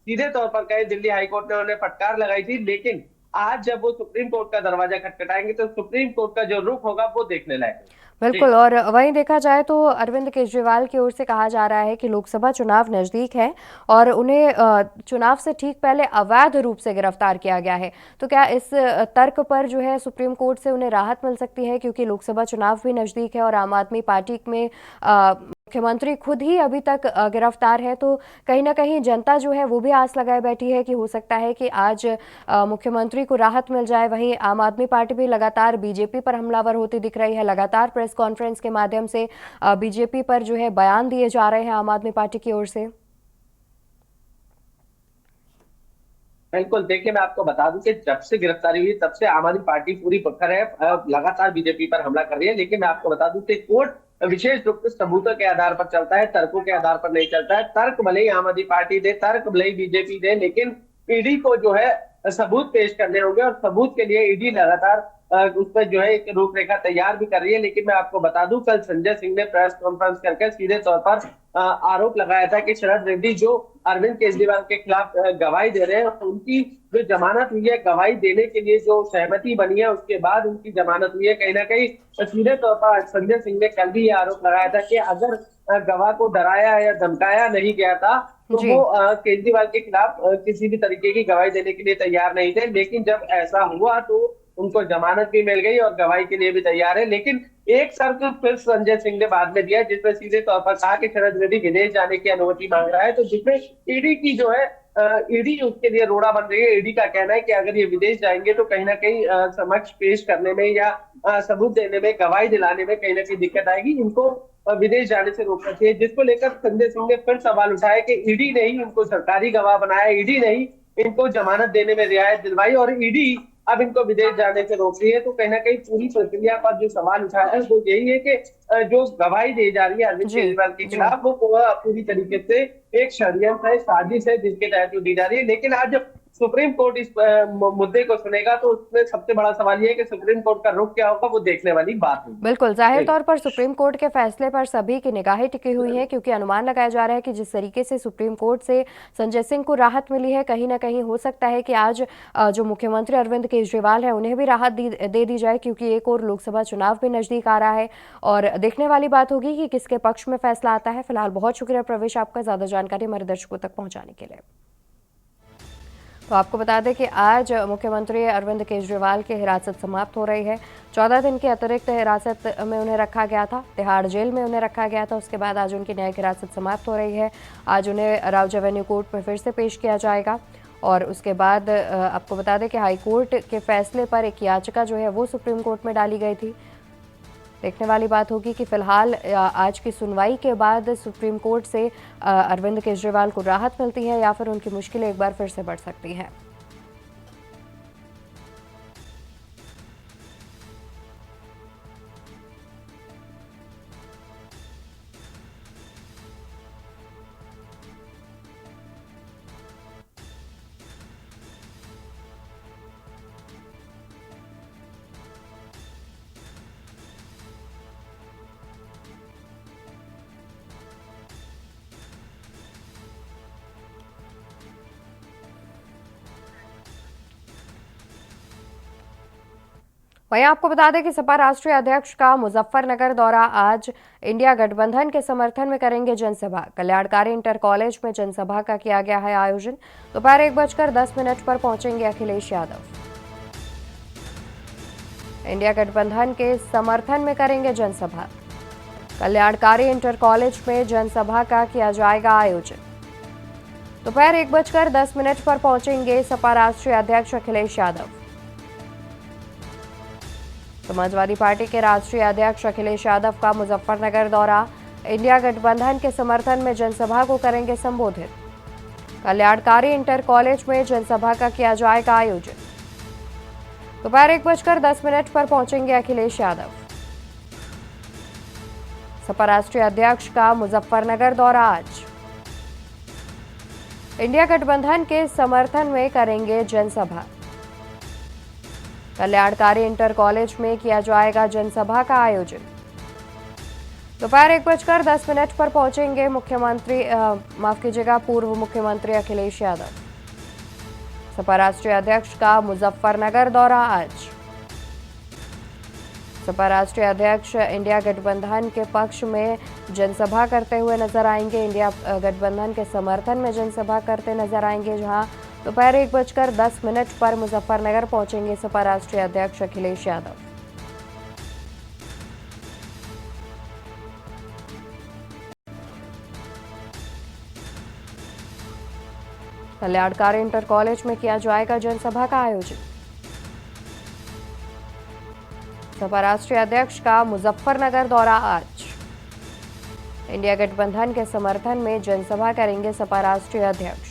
सीधे तौर पर कहे दिल्ली हाई कोर्ट ने उन्हें फटकार लगाई थी, लेकिन आज जब वो सुप्रीम कोर्ट का दरवाजा खटखटाएंगे तो सुप्रीम कोर्ट का जो रुख होगा वो देखने लायक है। बिल्कुल। और वहीं देखा जाए तो अरविंद केजरीवाल की ओर से कहा जा रहा है कि लोकसभा चुनाव नजदीक है और उन्हें चुनाव से ठीक पहले अवैध रूप से गिरफ्तार किया गया है। तो क्या इस तर्क पर जो है सुप्रीम कोर्ट से उन्हें राहत मिल सकती है, क्योंकि लोकसभा चुनाव भी नजदीक है और आम आदमी पार्टी में मुख्यमंत्री खुद ही अभी तक गिरफ्तार है। तो कहीं ना कहीं जनता जो है वो भी आस लगाए बैठी है कि हो सकता है कि आज मुख्यमंत्री को राहत मिल जाए। वहीं आम आदमी पार्टी भी लगातार बीजेपी पर हमलावर होती दिख रही है। लगातार प्रेस कॉन्फ्रेंस के माध्यम से बीजेपी पर जो है बयान दिए जा रहे हैं आम आदमी पार्टी की ओर से। बिल्कुल, देखिए मैं आपको बता दूं कि जब से गिरफ्तारी हुई तब से आम आदमी पार्टी पूरी पकड़ है, लगातार बीजेपी पर हमला कर रही है। लेकिन मैं आपको बता दूं कि कोर्ट विशेष रूप से सबूतों के आधार पर चलता है, तर्कों के आधार पर नहीं चलता है। तर्क भले ही आम आदमी पार्टी दे, तर्क भले ही बीजेपी दे, लेकिन ईडी को जो है सबूत पेश करने होंगे और सबूत के लिए ईडी लगातार उस पर जो है एक रूपरेखा तैयार भी कर रही है। लेकिन मैं आपको बता दूं कल संजय सिंह ने प्रेस कॉन्फ्रेंस करके सीधे तौर पर आरोप लगाया था कि शरद रेड्डी जो अरविंद केजरीवाल के खिलाफ गवाही दे रहे हैं, उनकी जो जमानत हुई है, गवाही देने के लिए जो सहमति बनी है उसके बाद उनकी जमानत हुई है। कहीं ना कहीं सीधे तौर पर संजय सिंह ने कल भी ये आरोप लगाया था कि अगर गवाह को डराया या धमकाया नहीं गया था तो वो केजरीवाल के खिलाफ किसी भी तरीके की गवाही देने के लिए तैयार नहीं थे। लेकिन जब ऐसा हुआ तो उनको जमानत भी मिल गई और गवाही के लिए भी तैयार है। लेकिन एक शर्त फिर संजय सिंह ने बाद में दिया, जिसमें सीधे तौर पर कहा कि शरद रेड्डी विदेश जाने की अनुमति मांग रहा है। तो जिसमें ईडी की जो है ईडी उसके लिए रोड़ा बन रही है। ईडी का कहना है कि अगर ये विदेश जाएंगे तो कहीं ना कहीं समक्ष पेश करने में या सबूत देने में, गवाही दिलाने में कहीं ना कहीं दिक्कत आएगी, इनको विदेश जाने से रोकना चाहिए। जिसको लेकर संजय सिंह ने फिर सवाल उठाया कि ईडी ने ही इनको सरकारी गवाह बनाया, ईडी ने ही इनको जमानत देने में रियायत दिलवाई और ईडी अब इनको विदेश जाने से रोक रही है। तो कहीं ना कहीं पूरी प्रक्रिया पर जो सवाल उठाया है वो यही है कि जो गवाही दी जा रही है अरविंद केजरीवाल के खिलाफ वो पूरी तरीके से एक षड्यंत्र है, साजिश है जिसके तहत दी जा रही है। लेकिन आज सुप्रीम कोर्ट इस मुद्दे को सुनेगा तो उसमें सबसे बड़ा सवाल ये है कि सुप्रीम कोर्ट का रुख क्या होगा, वो देखने वाली बात है। बिल्कुल, जाहिर तौर पर सुप्रीम कोर्ट के फैसले पर सभी की निगाहें टिकी हुई हैं, क्योंकि अनुमान लगाया जा रहा है कि जिस तरीके से सुप्रीम कोर्ट से संजय सिंह को राहत मिली है, कहीं ना कहीं हो सकता है कि आज जो मुख्यमंत्री अरविंद केजरीवाल है उन्हें भी राहत दे दी जाए, क्योंकि एक और लोकसभा चुनाव भी नजदीक आ रहा है और देखने वाली बात होगी कि किसके पक्ष में फैसला आता है। फिलहाल बहुत शुक्रिया प्रवेश आपका ज्यादा जानकारी हमारे दर्शकों तक पहुंचाने के लिए। तो आपको बता दें कि आज मुख्यमंत्री अरविंद केजरीवाल की हिरासत समाप्त हो रही है। 14 दिन की अतिरिक्त हिरासत में उन्हें रखा गया था, तिहाड़ जेल में उन्हें रखा गया था। उसके बाद आज उनकी न्यायिक हिरासत समाप्त हो रही है। आज उन्हें राउज एवेन्यू कोर्ट में फिर से पेश किया जाएगा और उसके बाद आपको बता दें कि हाई कोर्ट के फैसले पर एक याचिका जो है वो सुप्रीम कोर्ट में डाली गई थी। देखने वाली बात होगी कि फिलहाल आज की सुनवाई के बाद सुप्रीम कोर्ट से अरविंद केजरीवाल को राहत मिलती है या फिर उनकी मुश्किलें एक बार फिर से बढ़ सकती हैं। वहीं आपको बता दें कि सपा राष्ट्रीय अध्यक्ष का मुजफ्फरनगर दौरा आज इंडिया गठबंधन के समर्थन में करेंगे जनसभा। कल्याणकारी इंटर कॉलेज में जनसभा का किया गया है आयोजन। दोपहर 1:10 पर पहुंचेंगे अखिलेश यादव। इंडिया गठबंधन के समर्थन में करेंगे जनसभा। कल्याणकारी इंटर कॉलेज में जनसभा का किया जाएगा आयोजन। दोपहर 1:10 पर पहुंचेंगे सपा राष्ट्रीय अध्यक्ष अखिलेश यादव। समाजवादी पार्टी के राष्ट्रीय अध्यक्ष अखिलेश यादव का मुजफ्फरनगर दौरा, इंडिया गठबंधन के समर्थन में जनसभा को करेंगे संबोधित। कल्याणकारी इंटर कॉलेज में जनसभा का किया जाएगा आयोजन। दोपहर 1:10 पर पहुंचेंगे अखिलेश यादव। सपा राष्ट्रीय अध्यक्ष का मुजफ्फरनगर दौरा आज, इंडिया गठबंधन के समर्थन में करेंगे जनसभा। कल्याणकारी इंटर कॉलेज में किया जाएगा जनसभा का आयोजन। दोपहर 1:10 पर पहुंचेंगे पूर्व मुख्यमंत्री अखिलेश यादव। सपा राष्ट्रीय अध्यक्ष का मुजफ्फरनगर दौरा आज। सपा राष्ट्रीय अध्यक्ष इंडिया गठबंधन के पक्ष में जनसभा करते हुए नजर आएंगे। इंडिया गठबंधन के समर्थन में जनसभा करते नजर आएंगे, जहां दोपहर 1:10 पर मुजफ्फरनगर पहुंचेंगे सपा राष्ट्रीय अध्यक्ष अखिलेश यादव। कल्याणकारी इंटर कॉलेज में किया जाएगा जनसभा का आयोजन। सपा राष्ट्रीय अध्यक्ष का मुजफ्फरनगर दौरा आज, इंडिया गठबंधन के समर्थन में जनसभा करेंगे सपा राष्ट्रीय अध्यक्ष।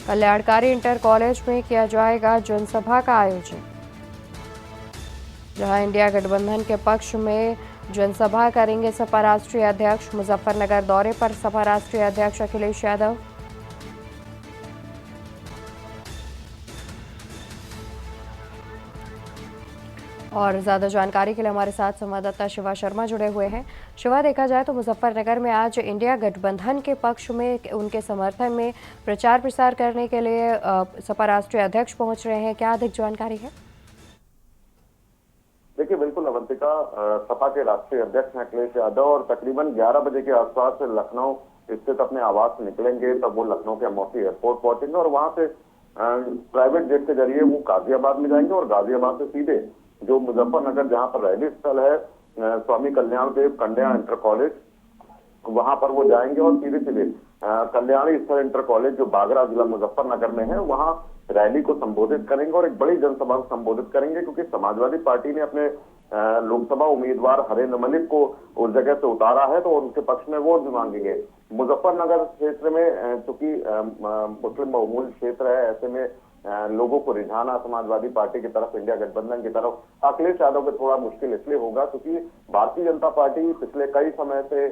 कल्याणकारी इंटर कॉलेज में किया जाएगा जनसभा का आयोजन, जहां इंडिया गठबंधन के पक्ष में जनसभा करेंगे सपा राष्ट्रीय अध्यक्ष। मुजफ्फरनगर दौरे पर सपा राष्ट्रीय अध्यक्ष अखिलेश यादव। और ज्यादा जानकारी के लिए हमारे साथ संवाददाता शिवा शर्मा जुड़े हुए हैं। शिवा, देखा जाए तो मुजफ्फरनगर में आज इंडिया गठबंधन के पक्ष में, उनके समर्थन में प्रचार प्रसार करने के लिए सपा राष्ट्रीय अध्यक्ष पहुंच रहे हैं। क्या अधिक जानकारी है? देखिए, बिल्कुल अवंतिका, सपा के राष्ट्रीय अध्यक्ष हैं अखिलेश यादव और तकरीबन 11 बजे के आसपास लखनऊ स्थित अपने आवास से निकलेंगे। तब वो लखनऊ के अमौसी एयरपोर्ट पहुंचेंगे और वहां से प्राइवेट जेट के जरिए वो गाजियाबाद में जाएंगे और गाजियाबाद से सीधे जो मुजफ्फरनगर जहां पर रैली स्थल है स्वामी कल्याण देव कन्या इंटर कॉलेज, वहां पर वो जाएंगे और सीधे सीधे कल्याणी स्थल इंटर कॉलेज जो बागरा जिला मुजफ्फरनगर में है, वहां रैली को संबोधित करेंगे और एक बड़ी जनसभा को संबोधित करेंगे, क्योंकि समाजवादी पार्टी ने अपने लोकसभा उम्मीदवार हरेंद्र मलिक को उस जगह से उतारा है, तो उनके पक्ष में वोट भी मांगेंगे। मुजफ्फरनगर क्षेत्र में चूंकि मुस्लिम बहुमूल क्षेत्र है, ऐसे में लोगों को रिझाना समाजवादी पार्टी की तरफ, इंडिया गठबंधन की तरफ अखिलेश यादव को थोड़ा मुश्किल इसलिए होगा क्योंकि भारतीय जनता पार्टी पिछले कई समय से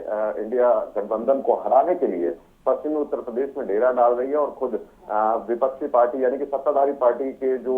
इंडिया गठबंधन को हराने के लिए पश्चिमी उत्तर प्रदेश में डेरा डाल रही है और खुद विपक्षी पार्टी यानी कि सत्ताधारी पार्टी के जो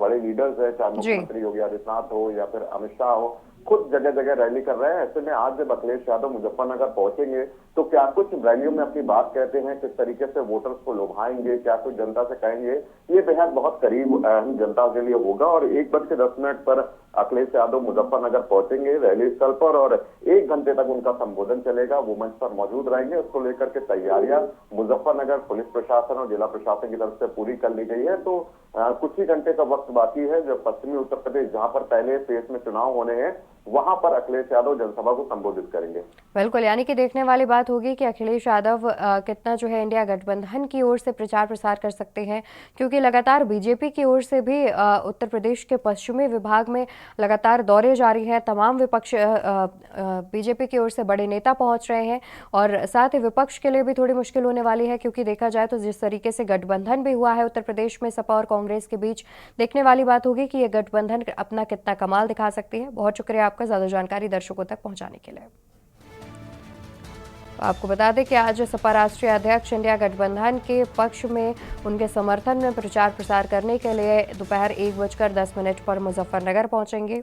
बड़े लीडर्स है, चाहे मुख्यमंत्री योगी आदित्यनाथ हो या फिर अमित शाह हो, खुद जगह जगह रैली कर रहे हैं। ऐसे में आज जब अखिलेश यादव मुजफ्फरनगर पहुंचेंगे तो क्या कुछ रैलियों में अपनी बात कहते हैं, किस तरीके से वोटर्स को लुभाएंगे, क्या कुछ जनता से कहेंगे, ये बेहद बहुत करीब जनता के लिए होगा। और 1:10 पर अखिलेश यादव मुजफ्फरनगर पहुंचेंगे रैली स्थल पर और 1 घंटे तक उनका संबोधन चलेगा। वो मंच पर मौजूद रहेंगे। उसको लेकर के तैयारियां मुजफ्फरनगर पुलिस प्रशासन और जिला प्रशासन की तरफ से पूरी कर ली गई है। तो कुछ ही घंटे का वक्त बाकी है जब पश्चिमी उत्तर प्रदेश, जहां पर पहले फेज में चुनाव होने हैं, वहां पर अखिलेश यादव जनसभा को संबोधित करेंगे। बिल्कुल, यानी कि देखने वाली बात होगी कि अखिलेश यादव कितना जो है इंडिया गठबंधन की ओर से प्रचार प्रसार कर सकते हैं, क्योंकि लगातार बीजेपी की ओर से भी उत्तर प्रदेश के पश्चिमी विभाग में लगातार दौरे जारी हैं, तमाम विपक्ष बीजेपी की ओर से बड़े नेता पहुंच रहे हैं और साथ ही विपक्ष के लिए भी थोड़ी मुश्किल होने वाली है, क्योंकि देखा जाए तो जिस तरीके से गठबंधन भी हुआ है उत्तर प्रदेश में सपा और कांग्रेस के बीच, देखने वाली बात होगी कि ये गठबंधन अपना कितना कमाल दिखा सकती है। बहुत शुक्रिया आपका ज्यादा जानकारी दर्शकों तक पहुंचाने के लिए। आपको बता दें कि आज सपा राष्ट्रीय अध्यक्ष इंडिया गठबंधन के पक्ष में उनके समर्थन में प्रचार प्रसार करने के लिए दोपहर 1:10 पर मुजफ्फरनगर पहुंचेंगे।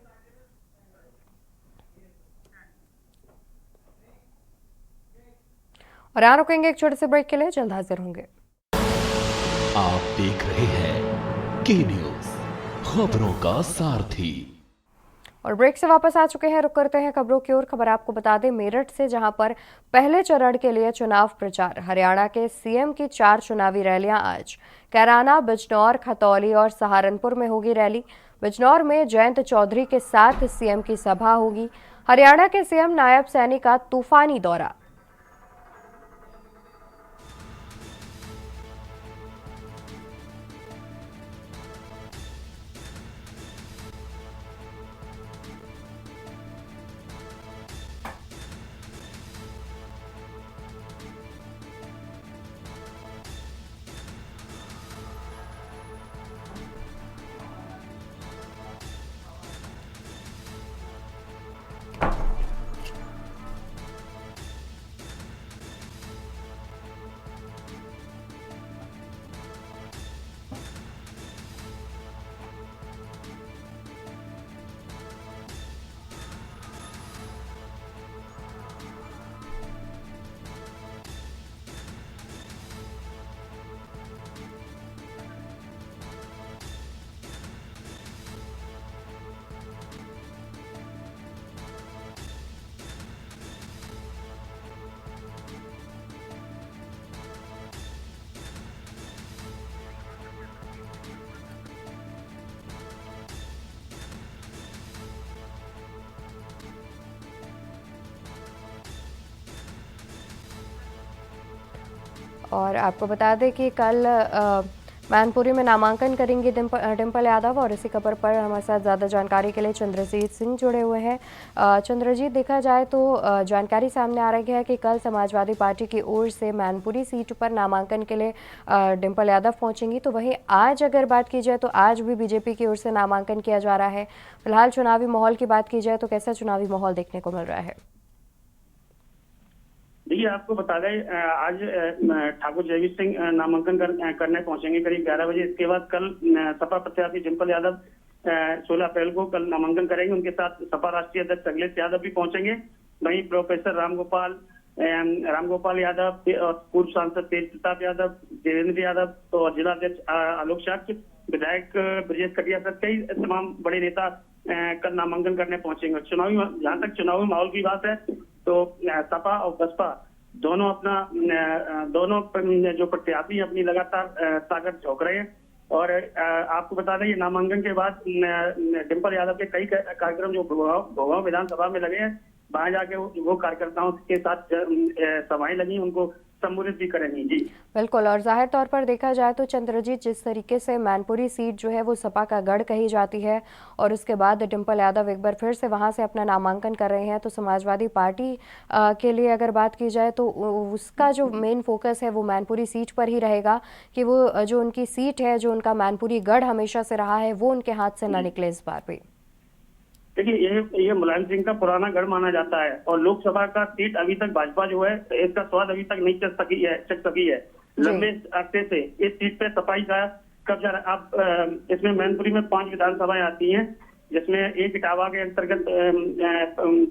और यहाँ रुकेंगे एक छोटे से ब्रेक के लिए, जल्द हाजिर होंगे। आप देख रहे हैं के न्यूज, खबरों का सारथी। और ब्रेक से वापस आ चुके हैं, रुक करते हैं खबरों की ओर। खबर आपको बता दें मेरठ से, जहां पर पहले चरण के लिए चुनाव प्रचार। हरियाणा के सीएम की 4 चुनावी रैलियां आज कैराना, बिजनौर, खतौली और सहारनपुर में होगी रैली। बिजनौर में जयंत चौधरी के साथ सीएम की सभा होगी। हरियाणा के सीएम नायब सैनी का तूफानी दौरा। और आपको बता दें कि कल मैनपुरी में नामांकन करेंगी डिंपल यादव, और इसी खबर पर हमारे साथ ज़्यादा जानकारी के लिए चंद्रजीत सिंह जुड़े हुए हैं। चंद्रजीत, देखा जाए तो जानकारी सामने आ रही है कि कल समाजवादी पार्टी की ओर से मैनपुरी सीट पर नामांकन के लिए डिंपल यादव पहुंचेंगी, तो वहीं आज अगर बात की जाए तो आज भी बीजेपी की ओर से नामांकन किया जा रहा है। फिलहाल चुनावी माहौल की बात की जाए तो कैसा चुनावी माहौल देखने को मिल रहा है? देखिए, आपको बता दें आज ठाकुर जयवीर सिंह नामांकन करने पहुंचेंगे करीब 11 बजे। इसके बाद कल सपा प्रत्याशी डिंपल यादव 16 अप्रैल को कल नामांकन करेंगे। उनके साथ सपा राष्ट्रीय अध्यक्ष अखिलेश यादव भी पहुंचेंगे। वहीं प्रोफेसर रामगोपाल यादव और पूर्व सांसद तेज प्रताप यादव, देवेंद्र यादव और जिला अध्यक्ष आलोक शाक्य, विधायक ब्रजेश कटिया सहित कई तमाम बड़े नेता कल नामांकन करने पहुंचेंगे। जहां तक चुनावी माहौल की बात है तो सपा और बसपा दोनों जो प्रत्याशी अपनी लगातार ताकत झोंक रहे हैं। और आपको बता दें ये नामांकन के बाद डिंपल यादव के कई कार्यक्रम जो भोगांव विधानसभा में लगे हैं, वहां जाके वो कार्यकर्ताओं के साथ सभाएं लगी, उनको संबोधित भी करेंगी। जी बिल्कुल। और जाहिर तौर पर देखा जाए तो चंद्रजीत, जिस तरीके से मैनपुरी सीट जो है वो सपा का गढ़ कही जाती है और उसके बाद डिंपल यादव एक बार फिर से वहां से अपना नामांकन कर रहे हैं, तो समाजवादी पार्टी के लिए अगर बात की जाए तो उसका जो मेन फोकस है वो मैनपुरी सीट पर ही रहेगा कि वो जो उनकी सीट है, जो उनका मैनपुरी गढ़ हमेशा से रहा है, वो उनके हाथ से ना निकले इस बार भी। देखिए, ये मुलायम सिंह का पुराना गढ़ माना जाता है और लोकसभा का सीट अभी तक भाजपा जो है इसका स्वाद अभी तक नहीं चख सकी है। लंबे अरसे से इस सीट पे सफाई का कब्जा। अब इसमें मैनपुरी में 5 विधानसभाएं आती हैं, जिसमें एक इटावा के अंतर्गत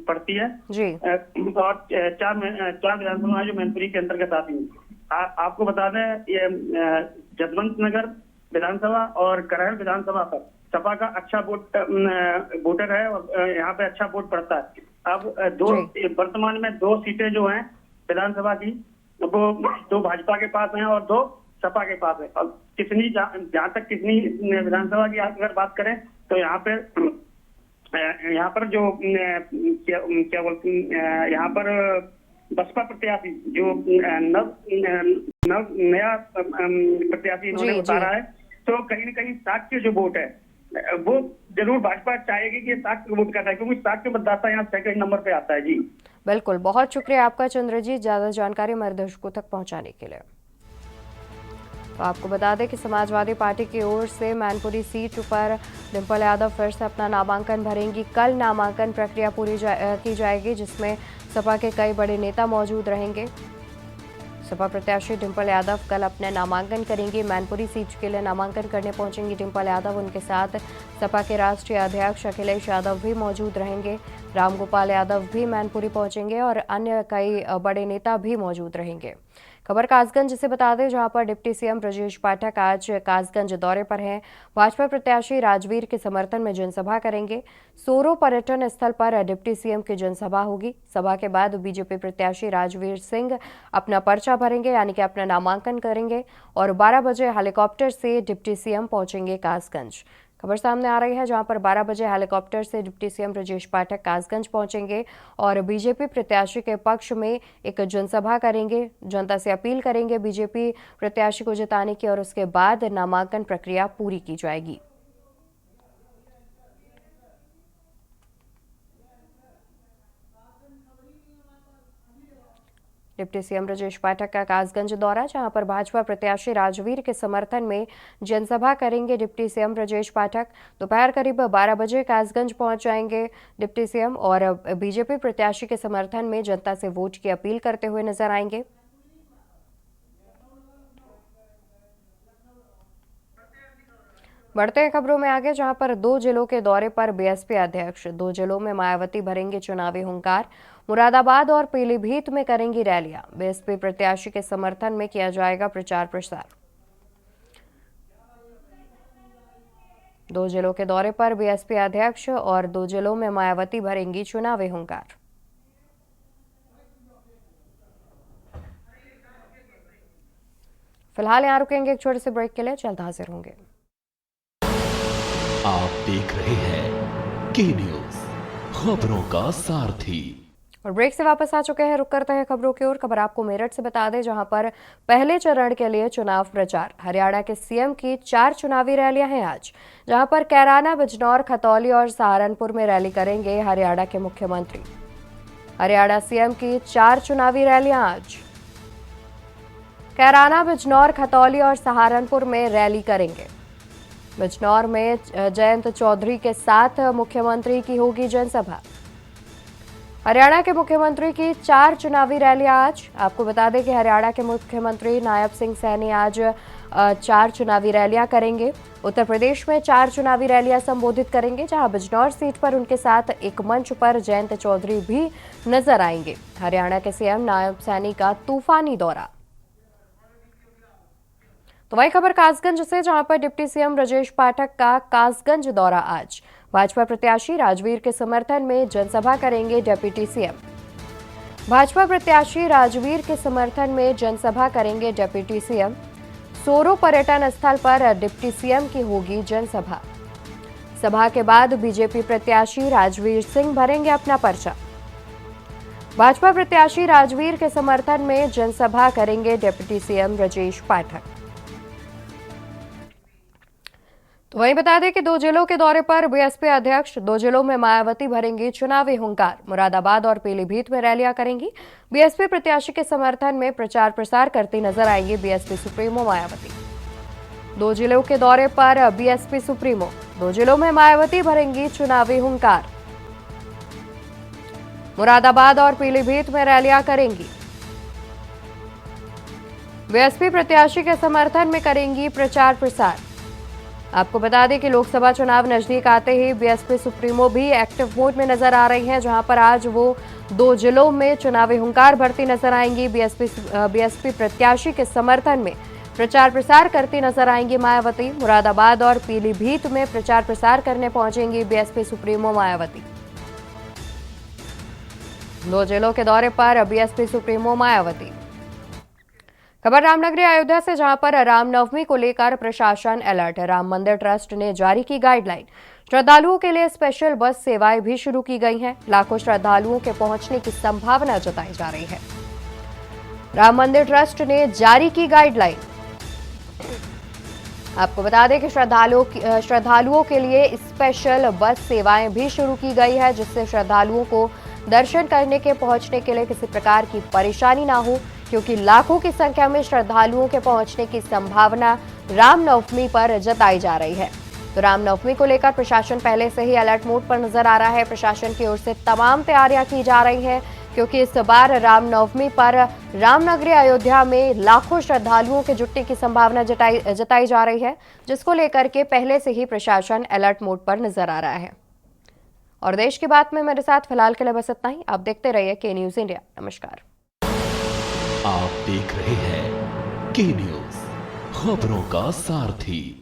पड़ती है जी। और 4 विधानसभाएं जो मैनपुरी के अंतर्गत आती हैं। आपको बता दें ये जसवंत नगर विधानसभा और करहल विधानसभा पर सपा का अच्छा वोटर है और यहाँ पे अच्छा वोट पड़ता है। अब वर्तमान में 2 सीटें जो हैं विधानसभा की, वो 2 भाजपा के पास हैं और 2 सपा के पास है। और कितनी जहाँ तक कितनी विधानसभा की अगर बात करें तो यहाँ पर जो क्या बोलते हैं, यहाँ पर बसपा प्रत्याशी जो नया प्रत्याशी इन्होंने उतारा है, तो कहीं न कहीं साक्ष्य जो वोट है वो जरूर भाजपा चाहेगी कि साक्ष्य को वोट करना है, क्योंकि साक्ष्य मतदाता यहाँ सेकंड नंबर पे आता है। जी बिल्कुल, बहुत शुक्रिया आपका चंद्रजीत, ज्यादा जानकारी हमारे दर्शकों तक पहुंचाने के लिए। तो आपको बता दें कि समाजवादी पार्टी की ओर से मैनपुरी सीट पर डिंपल यादव फिर से अपना नामांकन भरेंगी। कल नामांकन प्रक्रिया की जाएगी, जिसमें सपा के कई बड़े नेता मौजूद रहेंगे। सपा प्रत्याशी डिंपल यादव कल अपने नामांकन करेंगी। मैनपुरी सीट के लिए नामांकन करने पहुंचेंगी डिंपल यादव। उनके साथ सपा के राष्ट्रीय अध्यक्ष अखिलेश यादव भी मौजूद रहेंगे। रामगोपाल यादव भी मैनपुरी पहुंचेंगे और अन्य कई बड़े नेता भी मौजूद रहेंगे। खबर कासगंज से बता दें, जहां पर डिप्टी सीएम ब्रजेश पाठक आज कासगंज दौरे पर हैं। भाजपा प्रत्याशी राजवीर के समर्थन में जनसभा करेंगे। सोरो पर्यटन स्थल पर डिप्टी सीएम की जनसभा होगी। सभा के बाद बीजेपी प्रत्याशी राजवीर सिंह अपना पर्चा भरेंगे, यानी कि अपना नामांकन करेंगे और 12 बजे हेलीकॉप्टर से डिप्टी सीएम पहुंचेंगे कासगंज। खबर सामने आ रही है, जहां पर 12 बजे हेलीकॉप्टर से डिप्टी सीएम ब्रजेश पाठक कासगंज पहुंचेंगे और बीजेपी प्रत्याशी के पक्ष में एक जनसभा करेंगे। जनता से अपील करेंगे बीजेपी प्रत्याशी को जिताने की और उसके बाद नामांकन प्रक्रिया पूरी की जाएगी। डिप्टी सीएम ब्रजेश पाठक का कासगंज दौरा, जहां पर भाजपा प्रत्याशी राजवीर के समर्थन में जनसभा करेंगे डिप्टी सीएम ब्रजेश पाठक। दोपहर करीब 12 बजे कासगंज पहुंच जाएंगे डिप्टी सीएम और बीजेपी प्रत्याशी के समर्थन में जनता से वोट की अपील करते हुए नजर आएंगे। बढ़ते हैं खबरों में आगे, जहां पर 2 जिलों के दौरे पर बीएसपी अध्यक्ष। 2 जिलों में मायावती भरेंगे चुनावी हुंकार। मुरादाबाद और पीलीभीत में करेंगी रैलियां। बीएसपी प्रत्याशी के समर्थन में किया जाएगा प्रचार प्रसार। 2 जिलों के दौरे पर बीएसपी अध्यक्ष और 2 जिलों में मायावती भरेंगी चुनावी हुंकार। फिलहाल यहां रुकेंगे एक छोटे से ब्रेक के लिए, जल्द हाजिर होंगे। आप देख रहे हैं के न्यूज, खबरों का सारथी। और ब्रेक से वापस आ चुके हैं, रुक करते हैं खबरों की ओर। खबर आपको मेरठ से बता दें, जहां पर पहले चरण के लिए चुनाव प्रचार। हरियाणा के सीएम की 4 चुनावी रैलियां हैं आज, जहां पर कैराना, बिजनौर, खतौली और सहारनपुर में रैली करेंगे हरियाणा के मुख्यमंत्री। हरियाणा सीएम की 4 चुनावी रैलियां आज कैराना, बिजनौर, खतौली और सहारनपुर में रैली करेंगे। बिजनौर में जयंत चौधरी के साथ मुख्यमंत्री की होगी जनसभा। हरियाणा के मुख्यमंत्री की 4 चुनावी रैलियां आज। आपको बता दें कि हरियाणा के मुख्यमंत्री नायब सिंह सैनी आज 4 चुनावी रैलियां करेंगे। उत्तर प्रदेश में 4 चुनावी रैलियां संबोधित करेंगे, जहां बिजनौर सीट पर उनके साथ एक मंच पर जयंत चौधरी भी नजर आएंगे। हरियाणा के सीएम नायब सैनी का तूफानी दौरा। तो वही खबर कासगंज से, जहां पर डिप्टी सीएम ब्रजेश पाठक का कासगंज दौरा आज। भाजपा प्रत्याशी राजवीर के समर्थन में जनसभा करेंगे डिप्टी सीएम। भाजपा प्रत्याशी राजवीर के समर्थन में जनसभा करेंगे डिप्टी सीएम। सोरो पर्यटन स्थल पर डिप्टी सीएम की होगी जनसभा। सभा के बाद बीजेपी प्रत्याशी राजवीर सिंह भरेंगे अपना पर्चा। भाजपा प्रत्याशी राजवीर के समर्थन में जनसभा करेंगे डिप्टी सीएम ब्रजेश पाठक। तो वहीं बता दें कि 2 जिलों के दौरे पर बीएसपी अध्यक्ष। 2 जिलों में मायावती भरेंगी चुनावी हुंकार। मुरादाबाद और पीलीभीत में रैलियां करेंगी। बीएसपी प्रत्याशी के समर्थन में प्रचार प्रसार करती नजर आएंगी बीएसपी सुप्रीमो मायावती। 2 जिलों के दौरे पर बीएसपी सुप्रीमो। 2 जिलों में मायावती भरेंगी चुनावी हुंकार। मुरादाबाद और पीलीभीत में रैलियां करेंगी। बीएसपी प्रत्याशी के समर्थन में करेंगी प्रचार प्रसार। आपको बता दें कि लोकसभा चुनाव नजदीक आते ही बीएसपी सुप्रीमो भी एक्टिव मोड में नजर आ रही हैं, जहां पर आज वो 2 जिलों में चुनावी हुंकार भरती नजर आएंगी। बीएसपी प्रत्याशी के समर्थन में प्रचार प्रसार करती नजर आएंगी मायावती। मुरादाबाद और पीलीभीत में प्रचार प्रसार करने पहुंचेंगी बीएसपी सुप्रीमो मायावती। 2 जिलों के दौरे पर बीएसपी सुप्रीमो मायावती। खबर रामनगरी अयोध्या से, जहां पर रामनवमी को लेकर प्रशासन अलर्ट है। राम मंदिर ट्रस्ट ने जारी की गाइडलाइन। श्रद्धालुओं के लिए स्पेशल बस सेवाएं भी शुरू की गई हैं। लाखों श्रद्धालुओं के पहुंचने की संभावना जताई जा रही है। राम मंदिर ट्रस्ट ने जारी की गाइडलाइन। आपको बता दें कि श्रद्धालुओं के लिए स्पेशल बस सेवाएं भी शुरू की गई है, जिससे श्रद्धालुओं को दर्शन करने के पहुंचने के लिए किसी प्रकार की परेशानी ना हो, क्योंकि लाखों की संख्या में श्रद्धालुओं के पहुंचने की संभावना रामनवमी पर जताई जा रही है। तो रामनवमी को लेकर प्रशासन पहले से ही अलर्ट मोड पर नजर आ रहा है। प्रशासन की ओर से तमाम तैयारियां की जा रही हैं, क्योंकि इस बार रामनवमी पर रामनगरी अयोध्या में लाखों श्रद्धालुओं के जुटने की संभावना जताई जा रही है, जिसको लेकर के पहले से ही प्रशासन अलर्ट मोड पर नजर आ रहा है। और देश की बात में मेरे साथ फिलहाल के लिए बस इतना ही। आप देखते रहिए के न्यूज इंडिया। नमस्कार। आप देख रहे हैं के न्यूज, खबरों का सारथी।